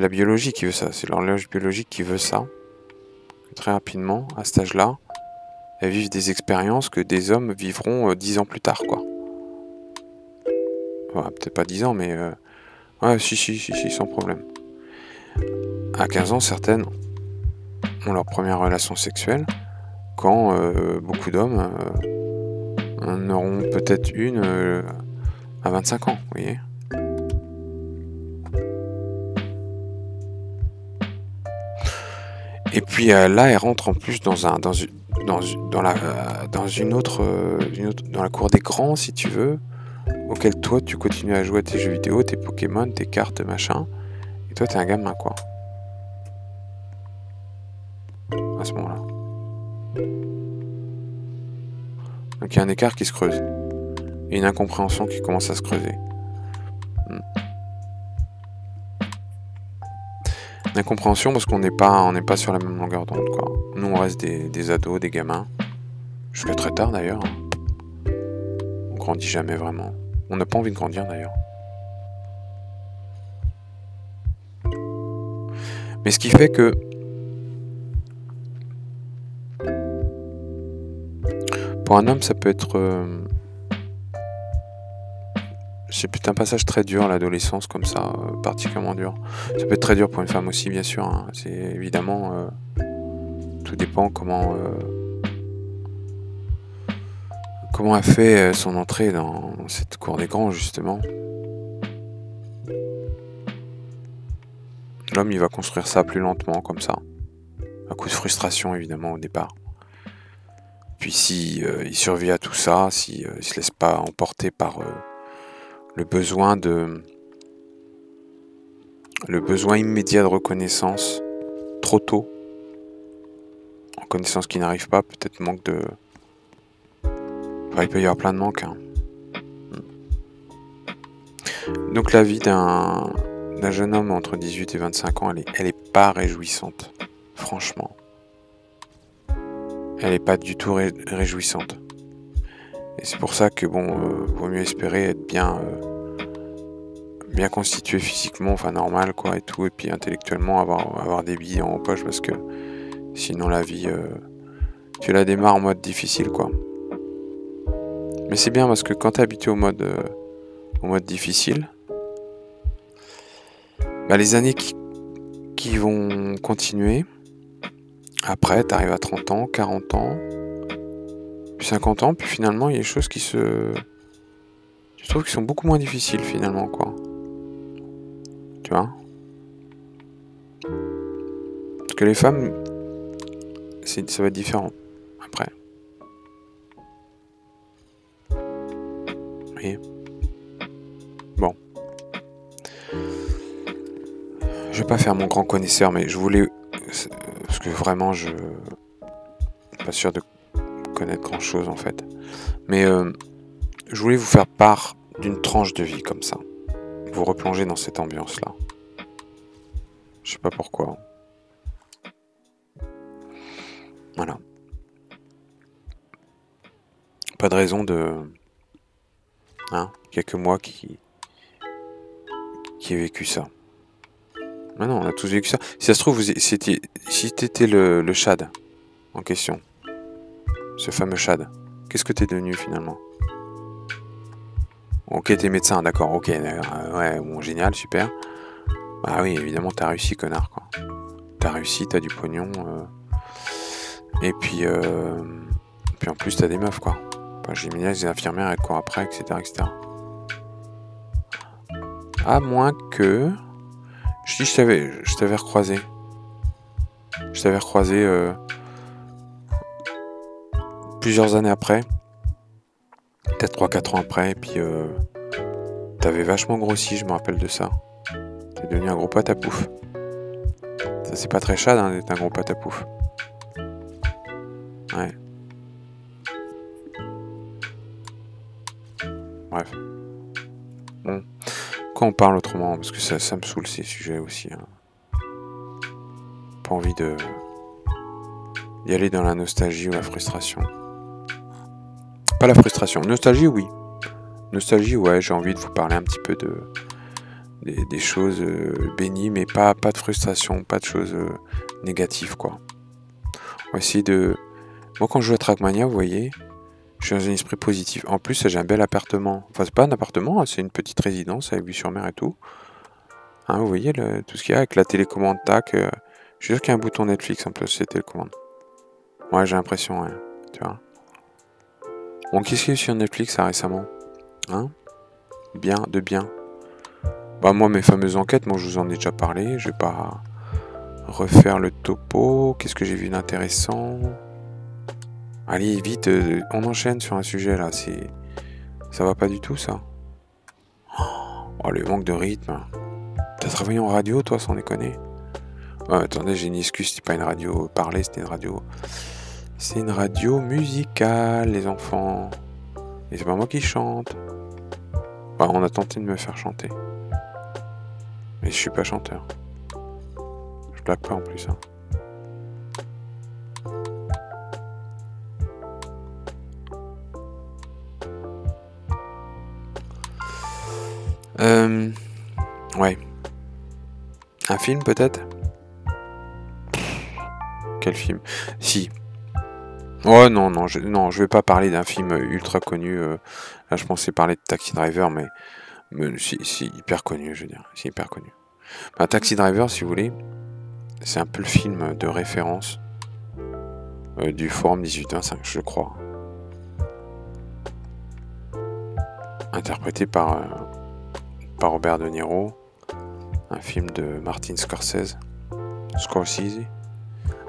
biologie qui veut ça. C'est l'horloge biologique qui veut ça. Très rapidement, à cet âge-là, elles vivent des expériences que des hommes vivront 10 ans plus tard, quoi. Enfin, peut-être pas 10 ans, mais... Ouais, si, sans problème. À 15 ans, certaines ont leur première relation sexuelle. quand beaucoup d'hommes en auront peut-être une à 25 ans, vous voyez. Et puis là, elle rentre en plus dans la cour des grands, si tu veux, auquel toi tu continues à jouer à tes jeux vidéo, tes Pokémon, tes cartes, machin, et toi t'es un gamin, quoi. À ce moment-là. Donc il y a un écart qui se creuse. Et une incompréhension qui commence à se creuser. Une incompréhension parce qu'on n'est pas sur la même longueur d'onde, quoi. Nous on reste des ados, des gamins. Jusqu'à très tard d'ailleurs. On grandit jamais vraiment. On n'a pas envie de grandir d'ailleurs. Mais ce qui fait que pour un homme ça peut être c'est un passage très dur, l'adolescence comme ça, particulièrement dur. Ça peut être très dur pour une femme aussi, bien sûr, hein. C'est évidemment tout dépend comment elle fait son entrée dans cette cour des grands, justement. L'homme, il va construire ça plus lentement, comme ça. À coup de frustration, évidemment, au départ. Puis si il survit à tout ça, si il se laisse pas emporter par le besoin immédiat de reconnaissance trop tôt, reconnaissance qui n'arrive pas, peut-être manque de... Enfin, il peut y avoir plein de manques, hein. Donc la vie d'un jeune homme entre 18 et 25 ans, elle est pas réjouissante, franchement. Elle est pas du tout réjouissante. Et c'est pour ça que vaut mieux espérer être bien constitué physiquement, enfin normal, quoi, et tout, et puis intellectuellement avoir des billes en poche, parce que sinon la vie, tu la démarres en mode difficile, quoi. Mais c'est bien parce que quand t'es habitué au mode difficile, bah, les années qui vont continuer, après t'arrives à 30 ans, 40 ans, puis 50 ans, puis finalement il y a des choses je trouve qui sont beaucoup moins difficiles finalement, quoi. Tu vois? Parce que les femmes, ça va être différent après. Oui. Bon. Je vais pas faire mon grand connaisseur, mais je voulais... Parce que vraiment, je suis pas sûr de connaître grand chose en fait. Mais je voulais vous faire part d'une tranche de vie comme ça. Vous replonger dans cette ambiance-là. Je sais pas pourquoi. Voilà. Pas de raison de... Hein, il y a que moi qui ai vécu ça. Mais non, on a tous vécu ça. Si ça se trouve, si t'étais le Chad en question, ce fameux Chad, qu'est-ce que t'es devenu finalement? Ok, t'es médecin, d'accord, ok, ouais, bon, génial, super. Bah oui, évidemment, t'as réussi, connard, quoi. T'as réussi, t'as du pognon, et puis en plus, t'as des meufs, quoi. Enfin, j'ai mis des infirmières, elles courent après, etc., etc. À moins que... je t'avais recroisé. Je t'avais recroisé plusieurs années après. Peut-être 3-4 ans après, et puis t'avais vachement grossi, je me rappelle de ça. T'es devenu un gros patapouf. Ça, c'est pas très Chad, hein, d'être un gros patapouf. Ouais. Bref. Bon. Quand on parle autrement, parce que ça me saoule ces sujets aussi. Hein. Pas envie d'y aller dans la nostalgie ou la frustration. Pas la frustration. Nostalgie, oui. Nostalgie, ouais, j'ai envie de vous parler un petit peu des choses bénies, mais pas de frustration, pas de choses négatives, quoi. On va essayer de... Moi, quand je joue à Trackmania, vous voyez, je suis dans un esprit positif. En plus, j'ai un bel appartement. Enfin, c'est pas un appartement, hein, c'est une petite résidence avec vue sur mer et tout. Hein, vous voyez tout ce qu'il y a avec la télécommande, tac. Je suis sûr qu'il y a un bouton Netflix en plus, c'est télécommande. Ouais, j'ai l'impression, ouais. Tu vois. Bon, qu'est-ce qu'il y a eu sur Netflix, ça, récemment? Hein? Bien, de bien. Bah, moi, mes fameuses enquêtes, moi, je vous en ai déjà parlé. Je vais pas refaire le topo. Qu'est-ce que j'ai vu d'intéressant? Allez, vite, on enchaîne sur un sujet, là. Ça va pas du tout, ça. Oh, le manque de rythme. T'as travaillé en radio, toi, sans déconner? Ouais, attendez, j'ai une excuse, c'était pas une radio parlée, c'était une radio... C'est une radio musicale, les enfants. Et c'est pas moi qui chante. Bah, on a tenté de me faire chanter. Mais je suis pas chanteur. Je blague pas en plus, hein. Ouais. Un film, peut-être? Quel film? Si. Oh non, non, je vais pas parler d'un film ultra connu. Là, je pensais parler de Taxi Driver, mais c'est hyper connu, je veux dire. C'est hyper connu. Bah, Taxi Driver, si vous voulez, c'est un peu le film de référence du Forum 18-25, je crois. Interprété par Robert De Niro. Un film de Martin Scorsese.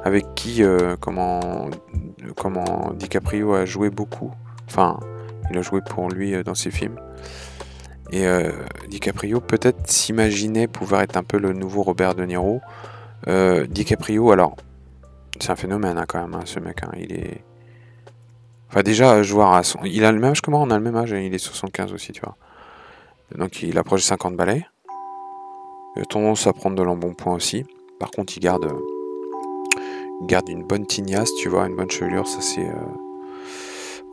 Avec qui, comment DiCaprio a joué beaucoup. Enfin, il a joué pour lui dans ses films. Et DiCaprio peut-être s'imaginait pouvoir être un peu le nouveau Robert De Niro. DiCaprio, alors, c'est un phénomène hein, quand même, hein, ce mec. Hein, il est... Enfin déjà, je vois, il a le même âge que moi, on a le même âge, il est 75 aussi, tu vois. Donc il approche 50 balais. Il a tendance à prendre de l'embonpoint aussi. Par contre, il garde une bonne tignasse, tu vois, une bonne chevelure, ça c'est...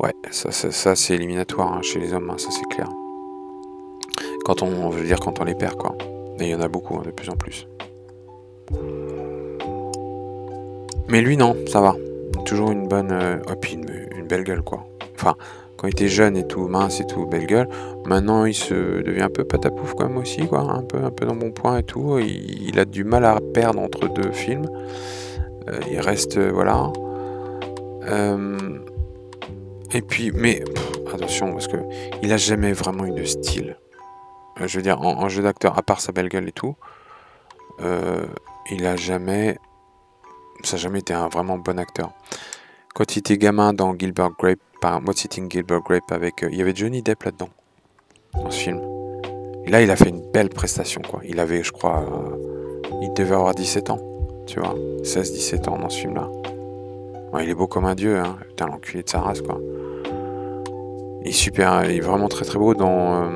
Ouais, ça c'est éliminatoire hein, chez les hommes, hein, ça c'est clair. Quand on les perd, quoi. Et il y en a beaucoup, hein, de plus en plus. Mais lui, non, ça va. Toujours une bonne... et puis une belle gueule, quoi. Enfin, quand il était jeune et tout, mince et tout, belle gueule. Maintenant, il se devient un peu patapouf quand même aussi, quoi. Un peu dans mon point et tout. Il a du mal à perdre entre deux films. Il reste... voilà. Et puis, mais... attention, parce que il a jamais vraiment eu de style. Je veux dire, en jeu d'acteur, à part sa belle gueule et tout, il a jamais... Ça n'a jamais été un vraiment bon acteur. Quand il était gamin dans Gilbert Grape, What's Eating Gilbert Grape, avec... il y avait Johnny Depp là-dedans, dans ce film. Et là, il a fait une belle prestation, quoi. Il avait, je crois... il devait avoir 17 ans, tu vois. 16-17 ans dans ce film-là. Ouais, il est beau comme un dieu, hein. Putain, l'enculé de sa race, quoi. Il est super... Il est vraiment très très beau dans...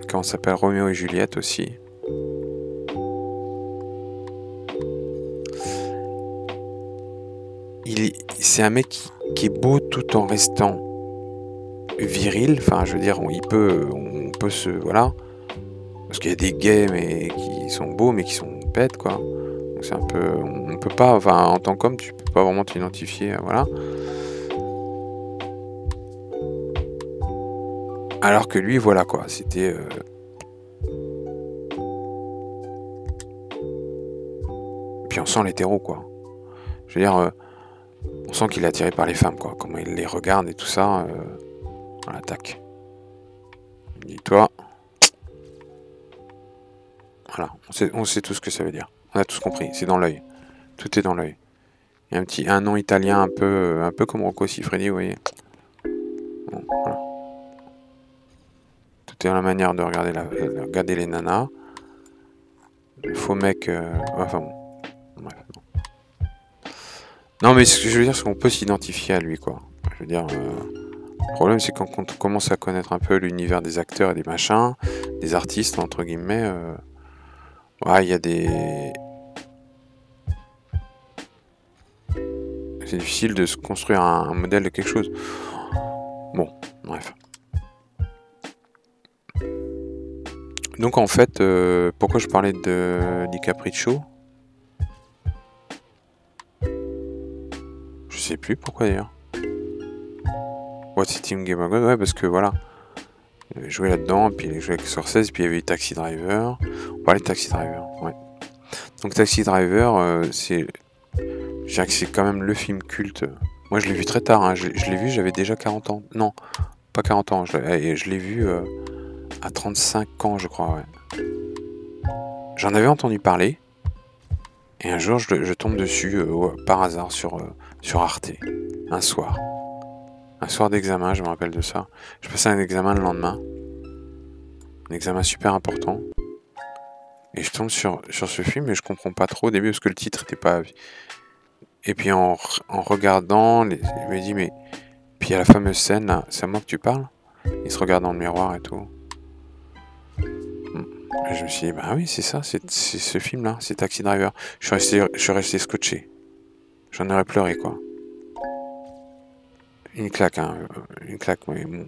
comment ça s'appelle, Roméo et Juliette aussi. C'est un mec qui est beau tout en restant viril. Enfin, je veux dire, on peut se... Voilà. Parce qu'il y a des gays mais qui sont beaux, mais qui sont bêtes, quoi. Donc c'est un peu... On peut pas... Enfin, en tant qu'homme, tu peux pas vraiment t'identifier, voilà. Alors que lui, voilà, quoi. C'était... Puis on sent l'hétéro, quoi. Je veux dire... on sent qu'il est attiré par les femmes, quoi. Comment il les regarde et tout ça. Voilà, tac. Dis-toi. Voilà, on sait tout ce que ça veut dire. On a tous compris, c'est dans l'œil. Tout est dans l'œil. Il y a un nom italien un peu comme Rocco Siffredi, vous voyez. Bon, voilà. Tout est dans la manière de regarder les nanas. Le faux mec... enfin bon. Bref, non. Non, mais ce que je veux dire, c'est qu'on peut s'identifier à lui, quoi. Je veux dire... le problème, c'est quand on commence à connaître un peu l'univers des acteurs et des machins, des artistes, entre guillemets... ouais, il y a des... C'est difficile de se construire un modèle de quelque chose. Bon, bref. Donc en fait, pourquoi je parlais de DiCaprio? Je sais plus pourquoi d'ailleurs. What's Eating Gilbert Grape, ouais, parce que voilà. Il avait joué là-dedans, puis il a joué avec Scorsese, puis il y avait eu Taxi Driver. On parlait de Taxi Driver, ouais. Donc Taxi Driver, c'est... Je dirais que c'est quand même le film culte. Moi, je l'ai vu très tard, hein. Je l'ai vu, j'avais déjà 40 ans. Non, pas 40 ans, je l'ai vu à 35 ans, je crois, ouais. J'en avais entendu parler, et un jour, je tombe dessus, par hasard, sur Arte, un soir. Un soir d'examen, je me rappelle de ça. Je passais un examen le lendemain. Un examen super important. Et je tombe sur ce film et je comprends pas trop au début parce que le titre était pas... Et puis en regardant, je me dis, mais... Puis il y a la fameuse scène, là, c'est à moi que tu parles? Il se regarde dans le miroir et tout. Et je me suis dit, bah oui, c'est ça, c'est ce film-là, c'est Taxi Driver. Je suis resté scotché. J'en aurais pleuré, quoi. Une claque, hein, une claque, mais bon.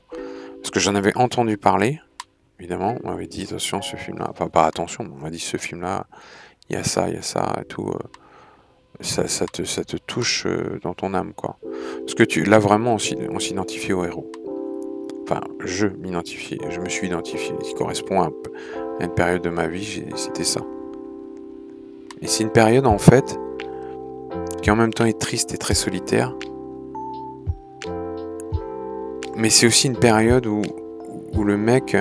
Parce que j'en avais entendu parler, évidemment. On m'avait dit, attention, ce film-là, enfin pas attention, mais on m'a dit, ce film-là, il y a ça et tout. Ça te touche dans ton âme, quoi. Parce que là, vraiment, on s'identifie au héros. Enfin, je me suis identifié. Ce qui correspond à une période de ma vie, c'était ça. Et c'est une période, en fait, qui en même temps est triste et très solitaire. Mais c'est aussi une période où le mec,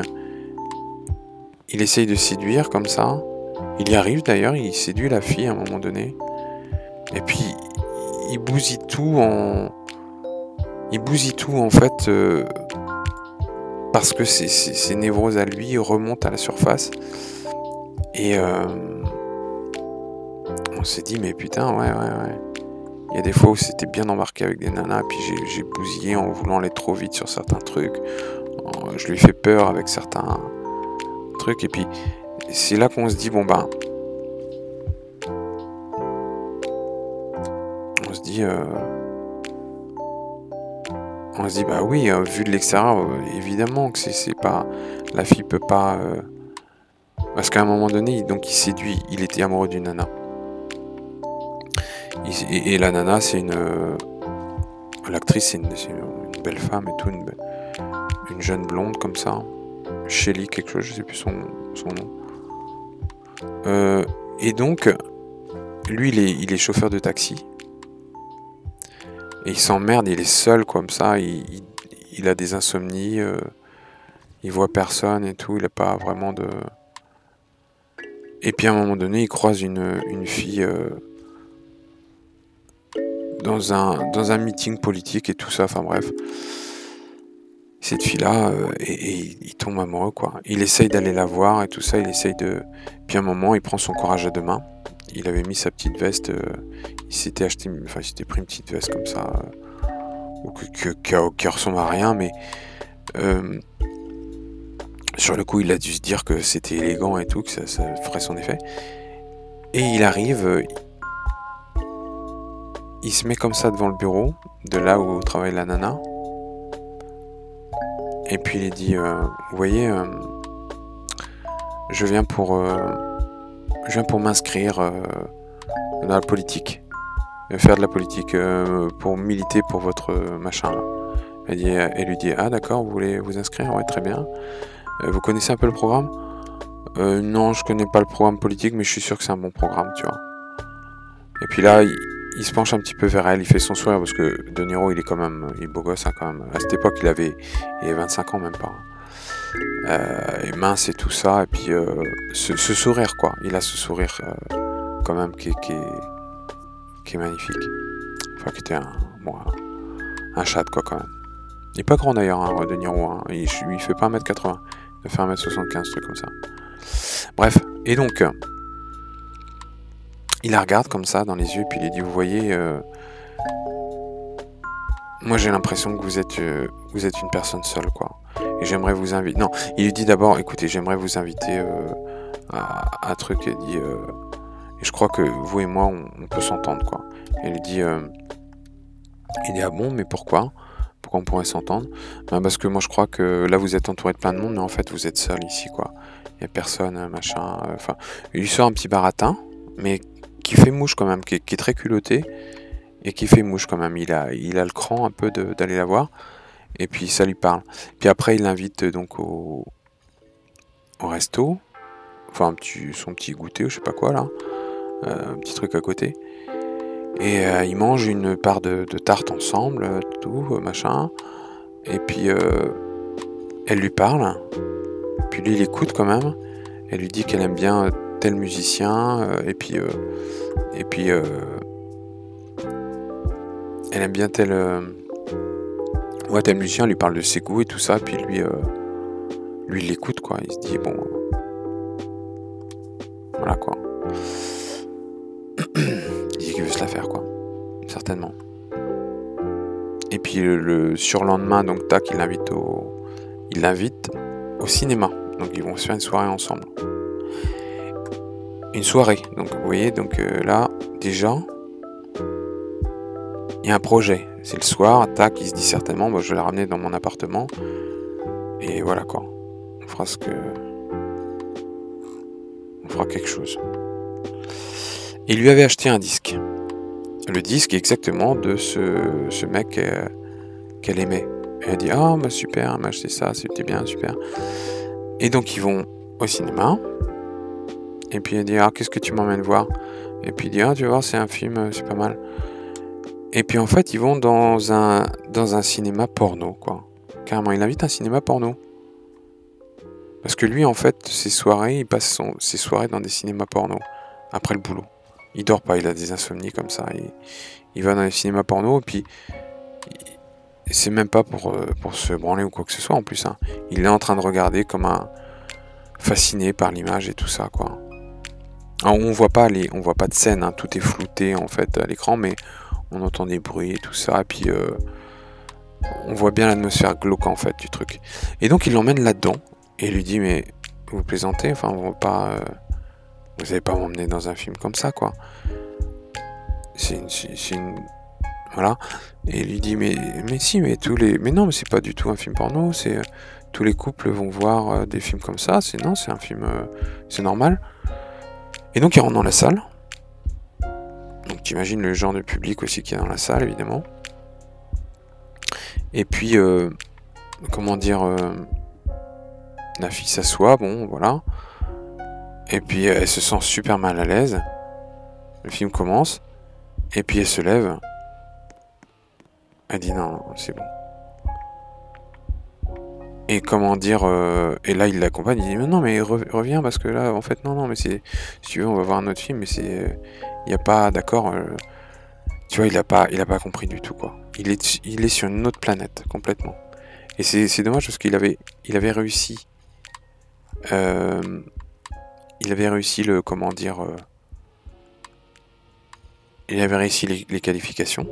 il essaye de séduire comme ça. Il y arrive d'ailleurs, il séduit la fille à un moment donné. Et puis, il bousille tout en fait, parce que ses névroses à lui remontent à la surface. Et on s'est dit, mais putain, ouais. Il y a des fois où c'était bien embarqué avec des nanas, puis j'ai bousillé en voulant aller trop vite sur certains trucs. Je lui fais peur avec certains trucs, et puis c'est là qu'on se dit, bon ben... On se dit, bah oui, vu de l'extérieur, évidemment que c'est pas... La fille peut pas... Parce qu'à un moment donné, donc il séduit, il était amoureux d'une nana. Et la nana, c'est une... L'actrice, c'est une belle femme et tout, une jeune blonde comme ça. Shelly quelque chose, je sais plus son nom. Et donc, lui, il est chauffeur de taxi. Et il s'emmerde, il est seul comme ça, il a des insomnies, il voit personne et tout, il a pas vraiment de... Et puis à un moment donné, il croise une fille dans un meeting politique et tout ça, enfin bref. Cette fille-là, et il tombe amoureux, quoi. Il essaye d'aller la voir et tout ça, il essaye de... Puis à un moment, il prend son courage à deux mains. Il avait mis sa petite veste, il s'était pris une petite veste comme ça, qui ressemble à rien, mais sur le coup, il a dû se dire que c'était élégant et tout, que ça ferait son effet. Et il arrive, il se met comme ça devant le bureau, de là où travaille la nana. Et puis il dit, vous voyez, je viens pour m'inscrire dans la politique, faire de la politique, pour militer pour votre machin là. Elle lui dit, ah d'accord, vous voulez vous inscrire? Ouais, très bien. Vous connaissez un peu le programme? Non, je connais pas le programme politique, mais je suis sûr que c'est un bon programme, tu vois. Et puis là, il se penche un petit peu vers elle, il fait son sourire, parce que De Niro, il est beau gosse, hein, quand même. À cette époque, il avait 25 ans, même pas. Et mince et tout ça, et puis ce sourire, quoi. Il a ce sourire, quand même, qui est magnifique. Enfin, qui était un chat, quoi, quand même. Il est pas grand, d'ailleurs, hein, De Niro, hein. Il fait pas 1m80. Il fait 1m75, truc comme ça. Bref, et donc... il la regarde comme ça dans les yeux, puis il lui dit, vous voyez, moi j'ai l'impression que vous êtes une personne seule, quoi. Et j'aimerais vous inviter... Non, il lui dit d'abord, écoutez, j'aimerais vous inviter à un truc. Il dit, et je crois que vous et moi, on peut s'entendre, quoi. Et il lui dit, ah bon, mais pourquoi? Pourquoi on pourrait s'entendre? Ben parce que moi je crois que là vous êtes entouré de plein de monde, mais en fait vous êtes seul ici, quoi. Il n'y a personne, machin... Enfin, il lui sort un petit baratin, mais qui fait mouche quand même, qui est très culotté, et qui fait mouche quand même. Il a le cran un peu d'aller la voir, et puis ça lui parle. Puis après il l'invite donc au resto, enfin son petit goûter ou je sais pas quoi là, un petit truc à côté. Et ils mangent une part de tarte ensemble, tout, machin. Et puis elle lui parle. Puis lui il écoute quand même. Elle lui dit qu'elle aime bien tel musicien. Et puis elle aime bien tel musicien. Elle lui parle de ses goûts et tout ça. Puis lui il l'écoute quoi. Il se dit bon, voilà quoi. Il dit qu'il veut se la faire quoi. Certainement. Et puis le surlendemain, donc tac, il l'invite au cinéma. Donc ils vont se faire une soirée ensemble. Une soirée. Donc vous voyez, donc là, déjà, il y a un projet. C'est le soir, tac, il se dit certainement, je vais la ramener dans mon appartement. Et voilà quoi. On fera quelque chose. Il lui avait acheté un disque. Le disque exactement de ce mec qu'elle aimait. Et elle dit ah bah super, elle m'a acheté ça, c'était bien, super. Et donc ils vont au cinéma. Et puis elle dit ah qu'est-ce que tu m'emmènes voir? Et puis il dit ah tu vas voir c'est un film, c'est pas mal. Et puis en fait ils vont dans un cinéma porno quoi. Carrément il invite un cinéma porno. Parce que lui en fait ses soirées, il passe ses soirées dans des cinémas porno après le boulot. Il dort pas, il a des insomnies comme ça. Il va dans les cinémas porno et puis c'est même pas pour se branler ou quoi que ce soit en plus. Hein. Il est en train de regarder comme un fasciné par l'image et tout ça quoi. Alors, on voit pas de scène, hein. Tout est flouté en fait à l'écran, mais on entend des bruits et tout ça. Et puis on voit bien l'atmosphère glauque en fait du truc. Et donc il l'emmène là-dedans et lui dit mais vous plaisantez, enfin vous allez pas m'emmener dans un film comme ça quoi. C'est une voilà. Et il lui dit mais si mais non mais c'est pas du tout un film porno, c'est tous les couples vont voir des films comme ça, c'est un film c'est normal. Et donc il rentre dans la salle. Donc t'imagines le genre de public aussi qui est dans la salle évidemment. Et puis la fille s'assoit, bon voilà. Et puis elle se sent super mal à l'aise. Le film commence. Et puis elle se lève. Elle dit non, c'est bon. Et et là il l'accompagne, il dit mais non mais reviens parce que là en fait non mais c'est si tu veux on va voir un autre film mais c'est il y a pas d'accord tu vois il a pas compris du tout quoi. Il est sur une autre planète complètement. Et c'est dommage parce qu'il avait réussi il avait réussi les qualifications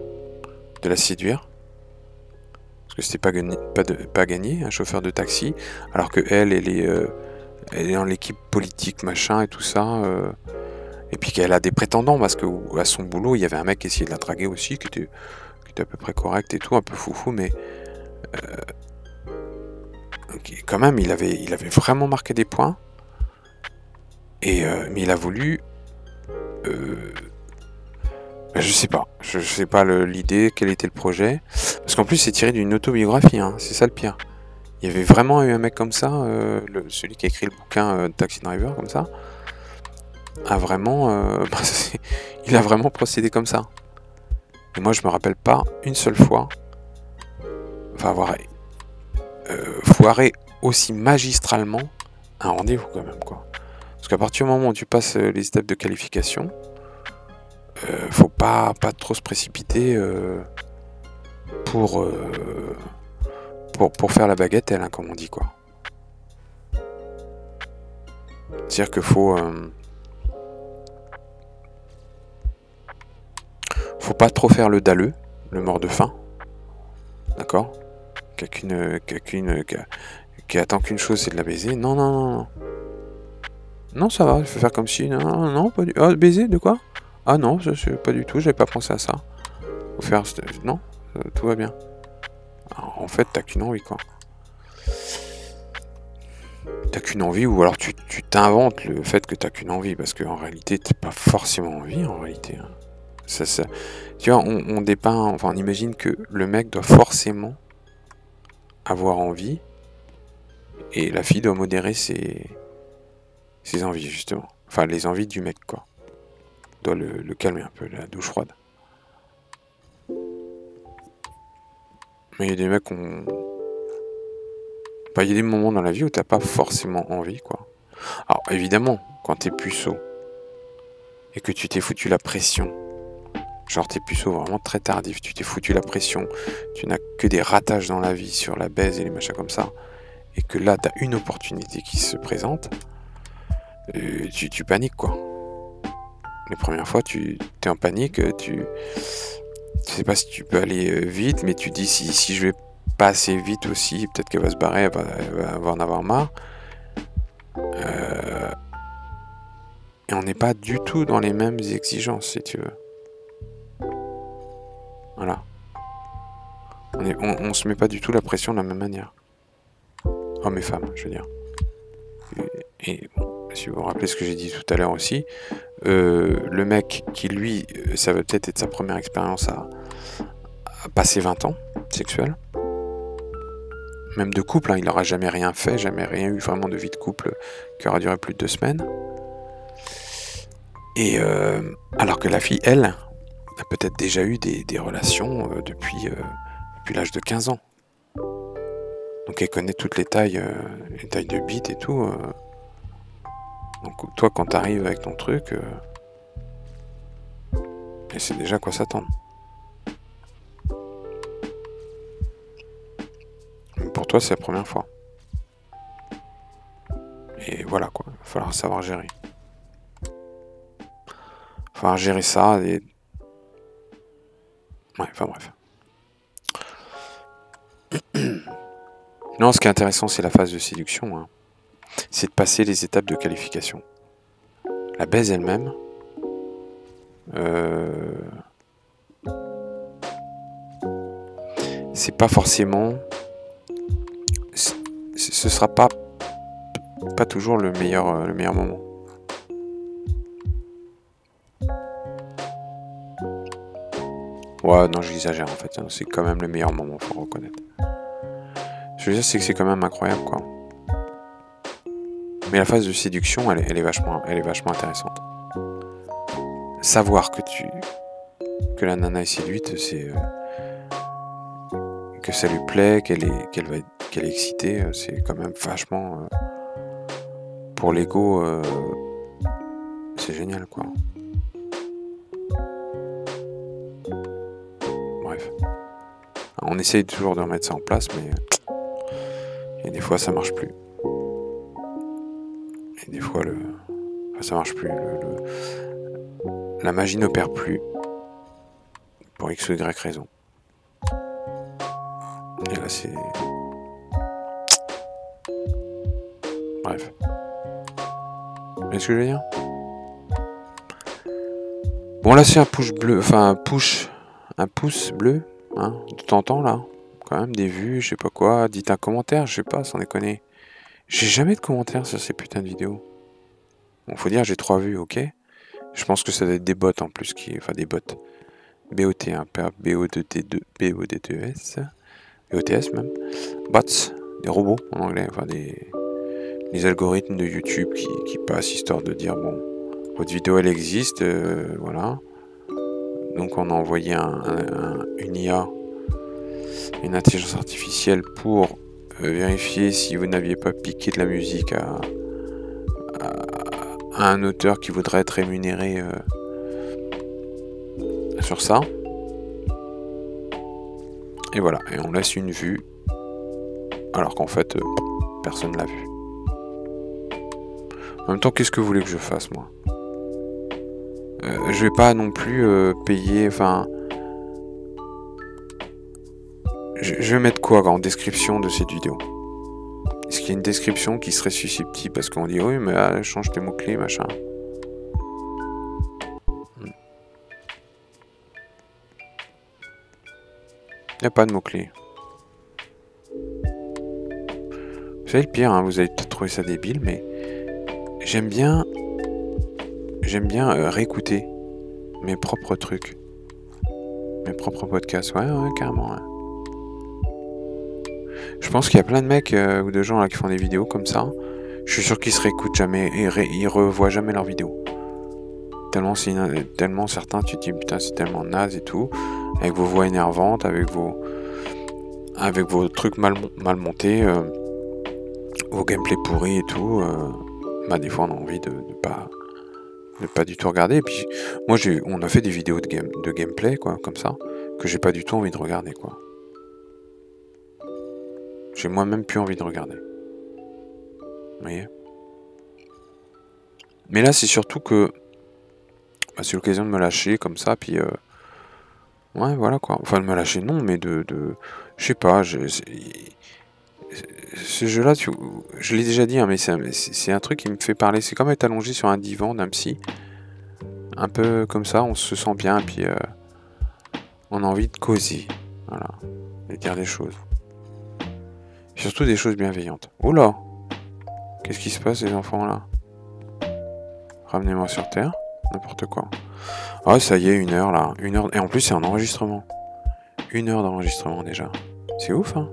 de la séduire. Parce que c'était pas gagné, un chauffeur de taxi, alors que elle est dans l'équipe politique, machin, et tout ça. Et puis qu'elle a des prétendants, parce que à son boulot, il y avait un mec qui essayait de la draguer aussi, qui était à peu près correct et tout, un peu foufou, mais quand même, il avait vraiment marqué des points. Et mais il a voulu... je sais pas l'idée, quel était le projet. Parce qu'en plus c'est tiré d'une autobiographie, hein, c'est ça le pire. Il y avait vraiment eu un mec comme ça, celui qui a écrit le bouquin Taxi Driver, comme ça, il a vraiment procédé comme ça. Et moi je me rappelle pas une seule fois, avoir foiré aussi magistralement un rendez-vous quand même quoi. Parce qu'à partir du moment où tu passes les étapes de qualification, faut pas trop se précipiter pour faire la bagatelle, hein, comme on dit quoi. C'est-à-dire qu'il faut pas trop faire le dalleux, le mort de faim, d'accord, qui attend qu'une chose, c'est de la baiser. Non, ça va, il faut faire comme si non pas du baiser de quoi. Ah non, pas du tout, j'avais pas pensé à ça. Faut faire non, tout va bien. Alors, en fait, t'as qu'une envie quoi. T'as qu'une envie, ou alors tu t'inventes le fait que t'as qu'une envie, parce qu'en réalité t'as pas forcément envie en réalité. Hein. Ça, tu vois, on dépeint, enfin on imagine que le mec doit forcément avoir envie, et la fille doit modérer ses envies justement. Enfin les envies du mec quoi. Doit le calmer un peu, la douche froide. Mais il y a des mecs qui ont... Bah, il y a des moments dans la vie où t'as pas forcément envie, quoi. Alors, évidemment, quand t'es puceau, et que tu t'es foutu la pression, genre t'es puceau vraiment très tardif, tu t'es foutu la pression, tu n'as que des ratages dans la vie sur la baise et les machins comme ça, et que là t'as une opportunité qui se présente, tu paniques, quoi. Les premières fois, tu es en panique, tu sais pas si tu peux aller vite, mais tu dis si je vais pas assez vite aussi, peut-être qu'elle va se barrer, elle va en avoir marre. Et on n'est pas du tout dans les mêmes exigences, si tu veux. Voilà. On se met pas du tout la pression de la même manière. Hommes et femmes, je veux dire. Et bon, si vous vous rappelez ce que j'ai dit tout à l'heure aussi, le mec qui, lui, ça va peut-être être sa première expérience à passer 20 ans sexuelle, même de couple, hein, il n'aura jamais rien fait, jamais rien eu vraiment de vie de couple qui aura duré plus de 2 semaines. Et alors que la fille, elle, a peut-être déjà eu des relations depuis l'âge de 15 ans. Donc elle connaît toutes les tailles de bite et tout. Donc toi, quand t'arrives avec ton truc, elle sait déjà à quoi s'attendre. Pour toi, c'est la première fois. Et voilà, quoi. Il va falloir savoir gérer. Il va falloir gérer ça et... Ouais, enfin bref. Non, ce qui est intéressant, c'est la phase de séduction. Hein. C'est de passer les étapes de qualification. La baise elle-même, c'est pas forcément... Ce sera pas toujours le meilleur moment. Ouais, non, j'exagère en fait. C'est quand même le meilleur moment, faut reconnaître. Ce que je veux dire, c'est que c'est quand même incroyable, quoi. Mais la phase de séduction, elle est vachement intéressante. Savoir que la nana est séduite, c'est que ça lui plaît, qu'elle est excitée, c'est quand même vachement pour l'ego, c'est génial, quoi. Bref, on essaye toujours de remettre ça en place, mais et des fois ça marche plus. Et des fois ça marche plus. La magie n'opère plus pour X ou Y raison. Et là c'est... Bref. Vous voyez ce que je veux dire? Bon là c'est un pouce bleu, enfin un pouce bleu, hein, de temps en temps là. Quand même des vues, je sais pas quoi, dites un commentaire, je sais pas, sans déconner. J'ai jamais de commentaires sur ces putains de vidéos. Bon, faut dire, j'ai 3 vues, ok. Je pense que ça doit être des bots en plus, enfin des bots. BOT, hein, pas BODT2, BODTES, BOTS même. Bots, des robots en anglais, enfin les algorithmes de YouTube qui passent histoire de dire, bon, votre vidéo elle existe, voilà. Donc on a envoyé une IA, une intelligence artificielle pour vérifier si vous n'aviez pas piqué de la musique à un auteur qui voudrait être rémunéré sur ça. Et voilà, et on laisse une vue, alors qu'en fait, personne l'a vue. En même temps, qu'est-ce que vous voulez que je fasse, moi? Je vais pas non plus payer, enfin... Je vais mettre quoi en description de cette vidéo? Est-ce qu'il y a une description qui serait susceptible? Parce qu'on dit, oui, mais change tes mots-clés, machin. Il n'y a pas de mots-clés. Vous savez le pire, hein, vous allez peut-être trouver ça débile, mais j'aime bien réécouter mes propres trucs. Mes propres podcasts. Ouais, carrément. Ouais. Je pense qu'il y a plein de mecs ou de gens là qui font des vidéos comme ça. Je suis sûr qu'ils se réécoutent jamais et ils revoient jamais leurs vidéos. Tellement certains, tu te dis putain c'est tellement naze et tout, avec vos voix énervantes, avec avec vos trucs mal montés, vos gameplays pourris et tout, bah des fois on a envie de pas du tout regarder. Et puis moi on a fait des vidéos de gameplay quoi, comme ça, que j'ai pas du tout envie de regarder quoi. J'ai moi-même plus envie de regarder. Vous voyez? Mais là c'est surtout que bah, c'est l'occasion de me lâcher comme ça, puis ouais voilà quoi. Enfin de me lâcher non, mais de je sais pas, ce jeu-là, je l'ai déjà dit, hein, mais c'est un truc qui me fait parler. C'est comme être allongé sur un divan d'un psy. Un peu comme ça, on se sent bien, et puis on a envie de causer. Voilà. Et dire des choses. Surtout des choses bienveillantes. Oula! Qu'est-ce qui se passe, les enfants, là? Ramenez-moi sur Terre. N'importe quoi. Ah, ça y est, 1 heure, là. 1 heure. Et en plus, c'est un enregistrement. 1 heure d'enregistrement, déjà. C'est ouf, hein?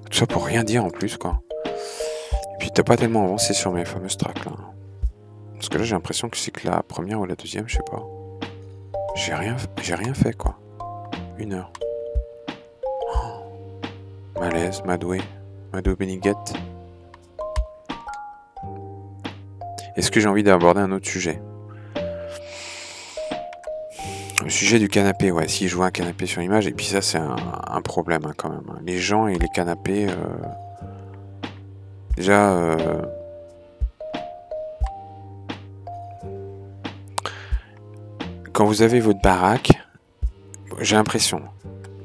Tout ça pour rien dire, en plus, quoi. Et puis, t'as pas tellement avancé sur mes fameuses tracks, là. Parce que là, j'ai l'impression que c'est que la première ou la deuxième, je sais pas. J'ai rien fait, quoi. 1 heure. Oh. Malaise, Madoué Beniguette. Est-ce que j'ai envie d'aborder un autre sujet? Le sujet du canapé, ouais. Si je vois un canapé sur image, et puis ça, c'est un problème, hein, quand même. Hein. Les gens et les canapés... Déjà... Quand vous avez votre baraque, j'ai l'impression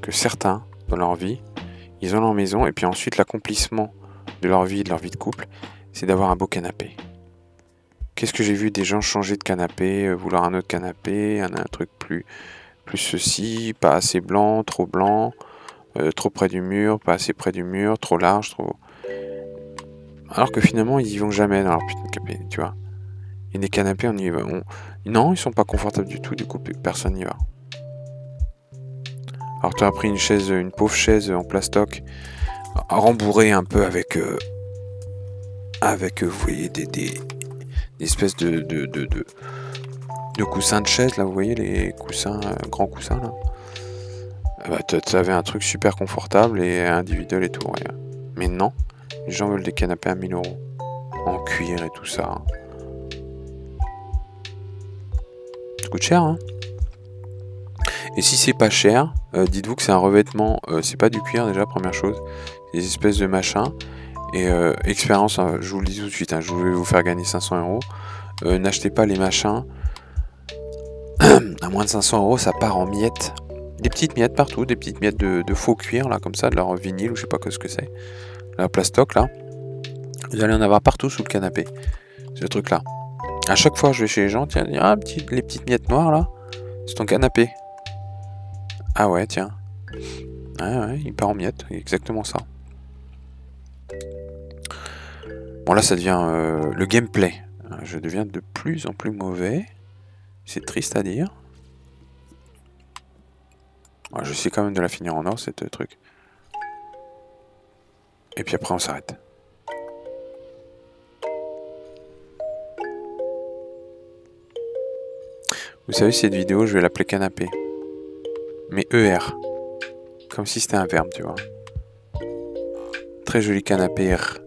que certains, dans leur vie, ils ont leur maison, et puis ensuite l'accomplissement de leur vie de couple, c'est d'avoir un beau canapé. Qu'est-ce que j'ai vu des gens changer de canapé, vouloir un autre canapé, un truc plus ceci, pas assez blanc, trop près du mur, pas assez près du mur, trop large, trop... Alors que finalement, ils y vont jamais dans leur putain de canapé, tu vois. Il y a des canapés, on y va. Non, ils sont pas confortables du tout, du coup, personne n'y va. Alors tu as pris une pauvre chaise en plastoc, rembourrée un peu avec, vous voyez, des espèces de coussins de chaise, là, vous voyez, les coussins, grands coussins, là. Bah, tu avais un truc super confortable et individuel et tout, ouais. Mais non, les gens veulent des canapés à 1 000 €, en cuir et tout ça. Ça coûte cher, hein. Et si c'est pas cher, dites-vous que c'est un revêtement, c'est pas du cuir déjà, première chose, des espèces de machins. Et expérience, hein, je vous le dis tout de suite, hein, je vais vous faire gagner 500 €. N'achetez pas les machins à moins de 500 €, ça part en miettes. Des petites miettes partout, des petites miettes de faux cuir, là, comme ça, de leur vinyle, ou je sais pas ce que c'est. La plastoc, là. Vous allez en avoir partout sous le canapé. Ce truc-là. À chaque fois, je vais chez les gens, tiens, les petites miettes noires, là, c'est ton canapé. Ah ouais, tiens. Ouais, il part en miettes, exactement ça. Bon, là, ça devient le gameplay. Je deviens de plus en plus mauvais. C'est triste à dire. Ouais, je sais quand même de la finir en or, cette truc. Et puis après, on s'arrête. Vous savez, cette vidéo, je vais l'appeler canapé. Mais ER. Comme si c'était un verbe, tu vois. Très joli canapé R.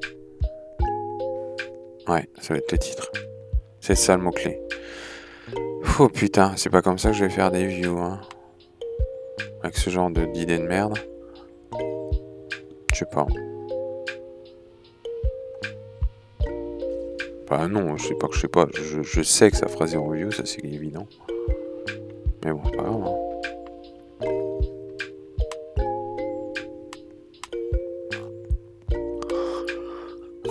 Ouais, ça va être le titre. C'est ça le mot-clé. Oh putain, c'est pas comme ça que je vais faire des views, hein. Avec ce genre d'idée de merde. Je sais pas. Bah non, je sais pas que je sais pas. Je sais que ça fera 0 view, ça c'est évident. Mais bon, c'est pas grave, hein.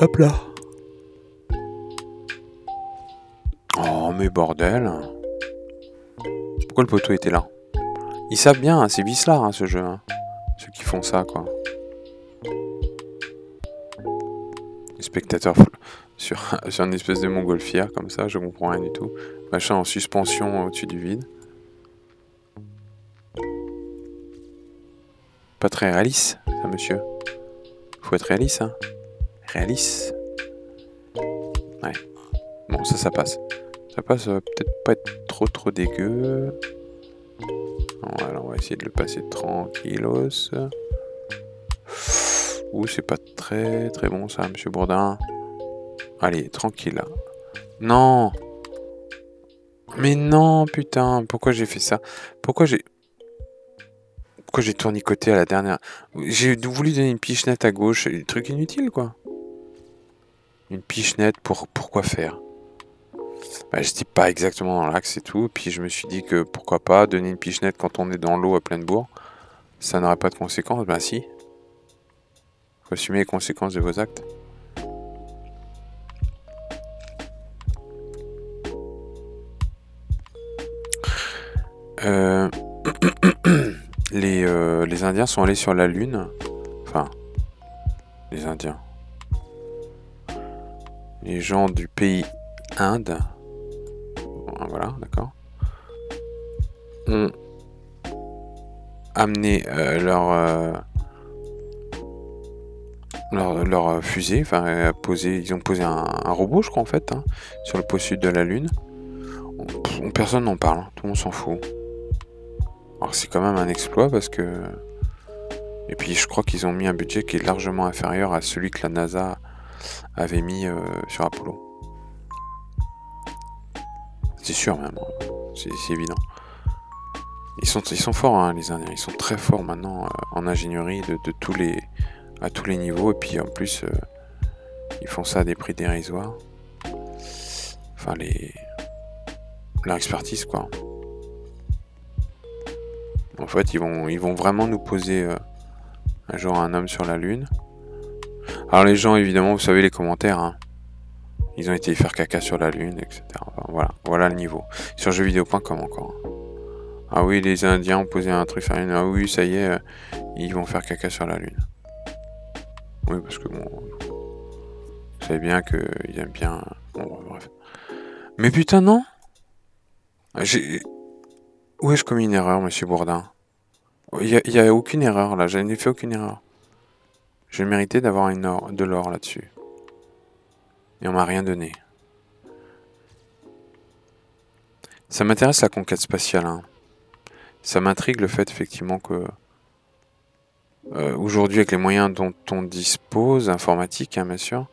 Hop là. Oh mais bordel. Pourquoi le poteau était là? Ils savent bien, hein, c'est vicelard, hein, ce jeu. Hein. Ceux qui font ça, quoi. Les spectateurs sur une espèce de montgolfière, comme ça, je comprends rien du tout. Machin en suspension au-dessus du vide. Pas très réaliste, ça, monsieur. Faut être réaliste, hein. Réaliste. Ouais. Bon, ça passe. Ça passe, ça va peut-être pas être trop dégueu. Bon, alors on va essayer de le passer tranquillos. Ouh, c'est pas très très bon ça, monsieur Bourdin. Allez, tranquille là. Non! Mais non, putain, pourquoi j'ai fait ça? Pourquoi j'ai tournicoté à la dernière? J'ai voulu donner une pichenette à gauche, un truc inutile quoi. Une pichenette pour quoi faire? Bah, je dis pas exactement dans l'axe et tout, puis je me suis dit que pourquoi pas donner une pichenette quand on est dans l'eau à pleine bourre, ça n'aurait pas de conséquences. Bah si, faut assumer les conséquences de vos actes. Euh... les Indiens sont allés sur la Lune. Enfin, les Indiens. Les gens du pays Inde. Voilà, d'accord. Ont amené leur fusée. Enfin, ils ont posé un robot, je crois, en fait, hein, sur le pôle sud de la Lune. Personne n'en parle. Tout le monde s'en fout. Alors c'est quand même un exploit parce que... Et puis je crois qu'ils ont mis un budget qui est largement inférieur à celui que la NASA avait mis sur Apollo. C'est sûr même, c'est évident. Ils sont forts hein, les Indiens, ils sont très forts maintenant en ingénierie à tous les niveaux. Et puis en plus, ils font ça à des prix dérisoires. Enfin leur expertise quoi. En fait, ils vont vraiment nous poser un jour un homme sur la Lune. Alors les gens, évidemment, vous savez les commentaires, hein. Ils ont été faire caca sur la Lune, etc. Enfin, voilà le niveau. Sur jeuxvideo.com encore. Ah oui, les Indiens ont posé un truc sur la Lune. Ah oui, ça y est, ils vont faire caca sur la Lune. Oui, parce que bon, vous savez bien qu'ils aiment bien... Bon, bref. Mais putain, non. Où ai-je commis une erreur, monsieur Bourdin? Il y a aucune erreur, là. Je n'ai fait aucune erreur. Je méritais d'avoir de l'or là-dessus. Et on m'a rien donné. Ça m'intéresse la conquête spatiale. Hein. Ça m'intrigue le fait effectivement que aujourd'hui avec les moyens dont on dispose, informatique hein, bien sûr,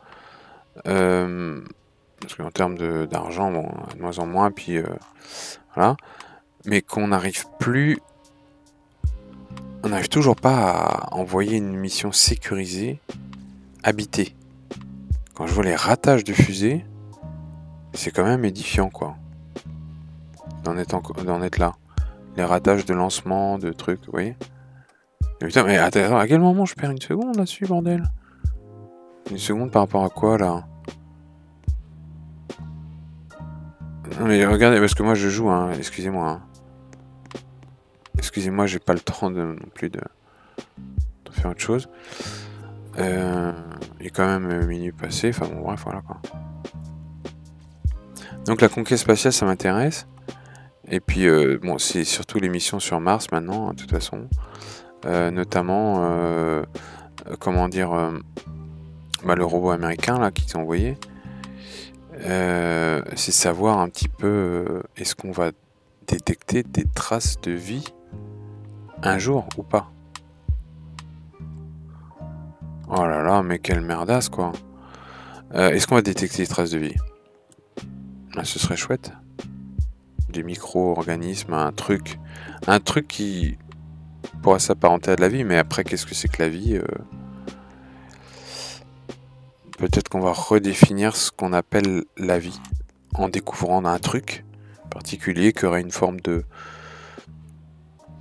parce qu'en termes d'argent, bon, de moins en moins, puis voilà, mais qu'on n'arrive plus, on n'arrive toujours pas à envoyer une mission sécurisée, habitée. Quand je vois les ratages de fusées, c'est quand même édifiant quoi. D'en être là. Les ratages de lancement, de trucs, vous voyez. Mais putain, mais attends, à quel moment je perds une seconde là-dessus, bordel? Une seconde par rapport à quoi, là? Non mais regardez, parce que moi je joue, hein, excusez-moi. Hein. Excusez-moi, j'ai pas le temps non plus de faire autre chose. Il est quand même minuit passé, enfin bon, bref, voilà quoi. Donc la conquête spatiale, ça m'intéresse. Et puis, bon, c'est surtout les missions sur Mars maintenant, de toute façon. Notamment, comment dire, le robot américain là qu'ils ont envoyé. C'est savoir un petit peu, est-ce qu'on va détecter des traces de vie un jour ou pas? Oh là là, mais quelle merdasse quoi. Est-ce qu'on va détecter des traces de vie? Ce serait chouette. Des micro-organismes, un truc qui pourrait s'apparenter à de la vie, mais après qu'est-ce que c'est que la vie? Peut-être qu'on va redéfinir ce qu'on appelle la vie en découvrant un truc particulier qui aurait une forme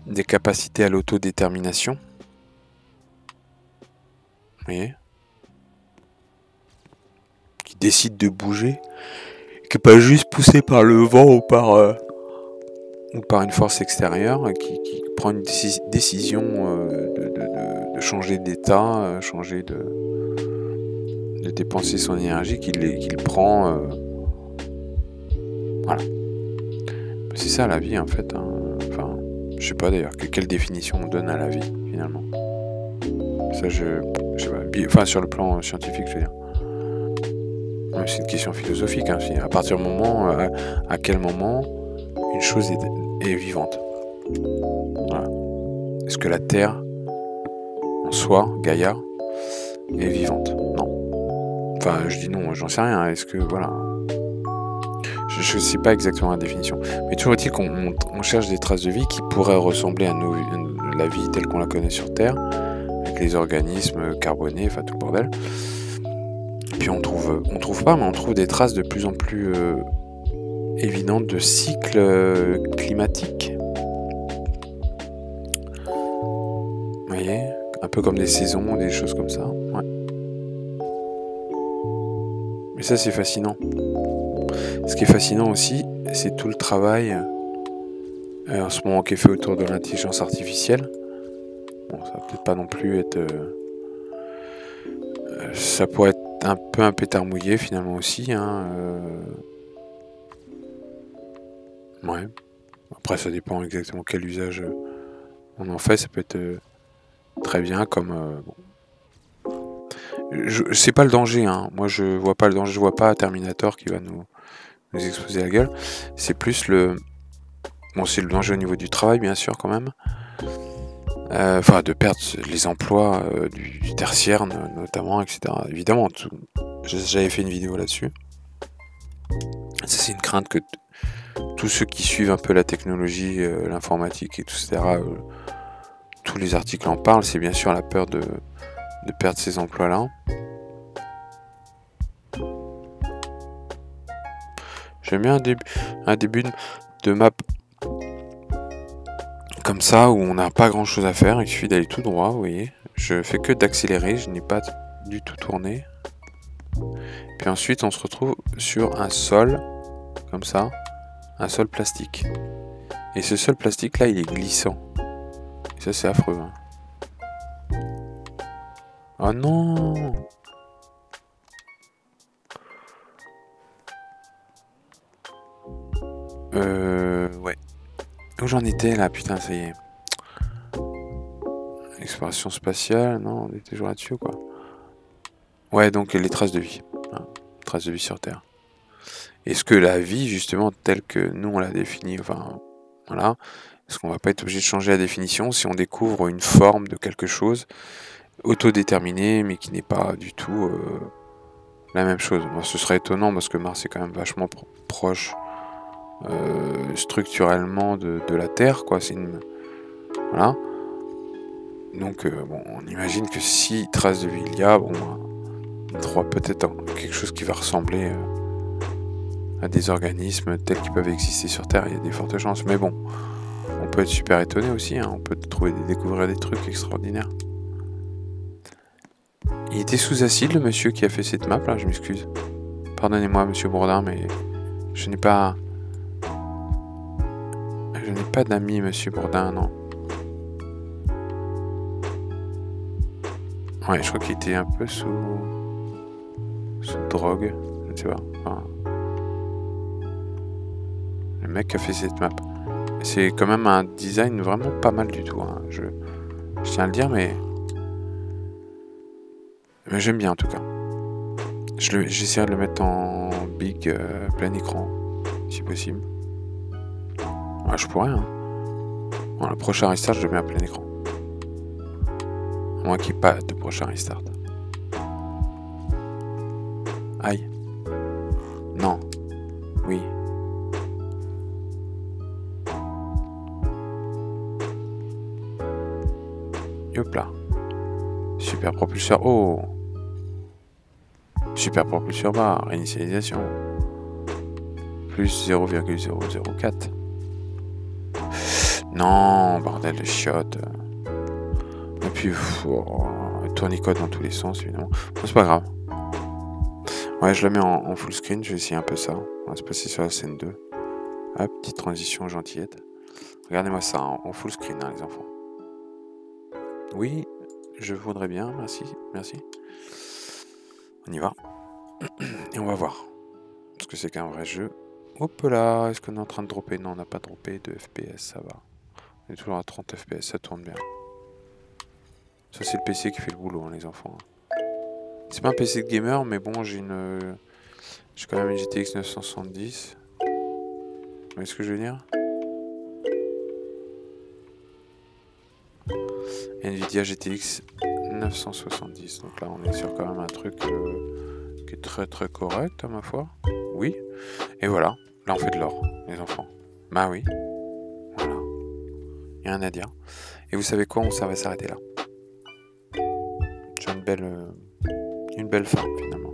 des capacités à l'autodétermination. Vous voyez? Qui décide de bouger, qui n'est pas juste poussé par le vent ou par une force extérieure, qui prend une décision de changer d'état, changer de dépenser son énergie, qu'il prend. Voilà. C'est ça la vie en fait. Hein. Enfin, je sais pas d'ailleurs quelle définition on donne à la vie finalement. Ça je sais pas. Enfin sur le plan scientifique je veux dire. C'est une question philosophique. Hein. À partir du moment, à quel moment une chose est vivante. Voilà. Est-ce que la Terre en soi, Gaïa, est vivante. Non. Enfin, je dis non, j'en sais rien. Est-ce que, voilà. Je sais pas exactement la définition. Mais toujours est-il qu'on cherche des traces de vie qui pourraient ressembler à la vie telle qu'on la connaît sur Terre, avec les organismes carbonés, enfin tout le bordel. Et puis on trouve pas, mais on trouve des traces de plus en plus évidentes de cycles climatiques. Vous voyez, un peu comme des saisons, des choses comme ça. Ouais. Mais ça c'est fascinant. Ce qui est fascinant aussi, c'est tout le travail en ce moment qui est fait autour de l'intelligence artificielle. Bon, ça va peut-être pas non plus être... ça pourrait être un peu un pétard mouillé finalement aussi. Hein, ouais. Après, ça dépend exactement quel usage on en fait. Ça peut être très bien comme... bon. C'est pas le danger. Hein. Moi, je vois pas le danger. Je vois pas Terminator qui va nous exploser la gueule. C'est plus le... Bon, c'est le danger au niveau du travail, bien sûr, quand même. Enfin, de perdre les emplois du tertiaire, notamment, etc. Évidemment, j'avais fait une vidéo là-dessus. Ça, c'est une crainte que tous ceux qui suivent un peu la technologie, l'informatique et tout, etc., tous les articles en parlent. C'est bien sûr la peur de perdre ces emplois-là. J'aime bien un début de map comme ça, où on n'a pas grand chose à faire, il suffit d'aller tout droit, vous voyez. Je fais que d'accélérer, je n'ai pas du tout tourné. Puis ensuite, on se retrouve sur un sol, comme ça, un sol plastique. Et ce sol plastique là, il est glissant. Et ça, c'est affreux. Hein. Oh non! Ouais. Où j'en étais là? Putain, ça y est. Exploration spatiale, non, on était toujours là-dessus ou quoi? Ouais, donc les traces de vie. Hein, traces de vie sur Terre. Est-ce que la vie, justement, telle que nous on l'a définie, enfin, voilà, est-ce qu'on va pas être obligé de changer la définition si on découvre une forme de quelque chose autodéterminée, mais qui n'est pas du tout la même chose? Bon, ce serait étonnant parce que Mars est quand même vachement proche structurellement de la Terre, quoi. C'est une... Voilà. Donc, bon, on imagine que si trace de vie il y a, bon, on trouvera peut-être quelque chose qui va ressembler à des organismes tels qu'ils peuvent exister sur Terre. Il y a des fortes chances, mais bon, on peut être super étonné aussi. Hein. On peut découvrir des trucs extraordinaires. Il était sous acide, le monsieur qui a fait cette map, là, je m'excuse. Pardonnez-moi, monsieur Bourdin, mais je n'ai pas... Je n'ai pas d'amis, monsieur Bourdin, non. Ouais, je crois qu'il était un peu sous drogue, je ne sais pas. Enfin... Le mec qui a fait cette map. C'est quand même un design vraiment pas mal du tout. Hein. Je tiens à le dire, mais j'aime bien en tout cas. J'essaierai de le mettre en big, plein écran, si possible. Ouais, je pourrais. Hein. Bon, le prochain restart, je le mets à plein écran. À moins qu'il n'y ait pas de prochain restart. Aïe. Non. Oui. Hop là. Super propulseur. Oh. Super propulseur bas. Réinitialisation. Plus 0,004. Non, bordel de chiottes. Et puis, tournicode dans tous les sens, évidemment. Bon, c'est pas grave. Ouais, je la mets en full screen. Je vais essayer un peu ça. On va se passer sur la scène 2. Hop, petite transition gentillette. Regardez-moi ça en full screen, hein, les enfants. Oui, je voudrais bien. Merci, merci. On y va. Et on va voir. Parce que c'est qu'un vrai jeu. Hop là, est-ce qu'on est en train de dropper? Non, on n'a pas droppé de FPS, ça va. On est toujours à 30 FPS, ça tourne bien. Ça, c'est le PC qui fait le boulot, hein, les enfants. C'est pas un PC de gamer, mais bon, j'ai quand même une GTX 970. Vous voyez ce que je veux dire? Nvidia GTX 970. Donc là, on est sur quand même un truc qui est très très correct, à ma foi. Oui. Et voilà. Là, on fait de l'or, les enfants. Bah oui. Voilà. Il n'y a rien à dire. Et vous savez quoi? Ça va s'arrêter là. J'ai une belle fin, finalement.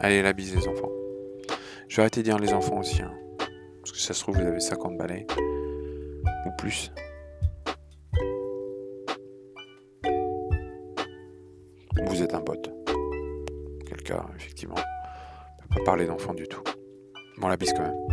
Allez, la bise, les enfants. Je vais arrêter de dire les enfants aussi. Hein. Parce que ça se trouve, vous avez 50 balais. Ou plus. Vous êtes un bot. Quel cas, effectivement. On ne peut pas parler d'enfants du tout. Bon, la bise quand même.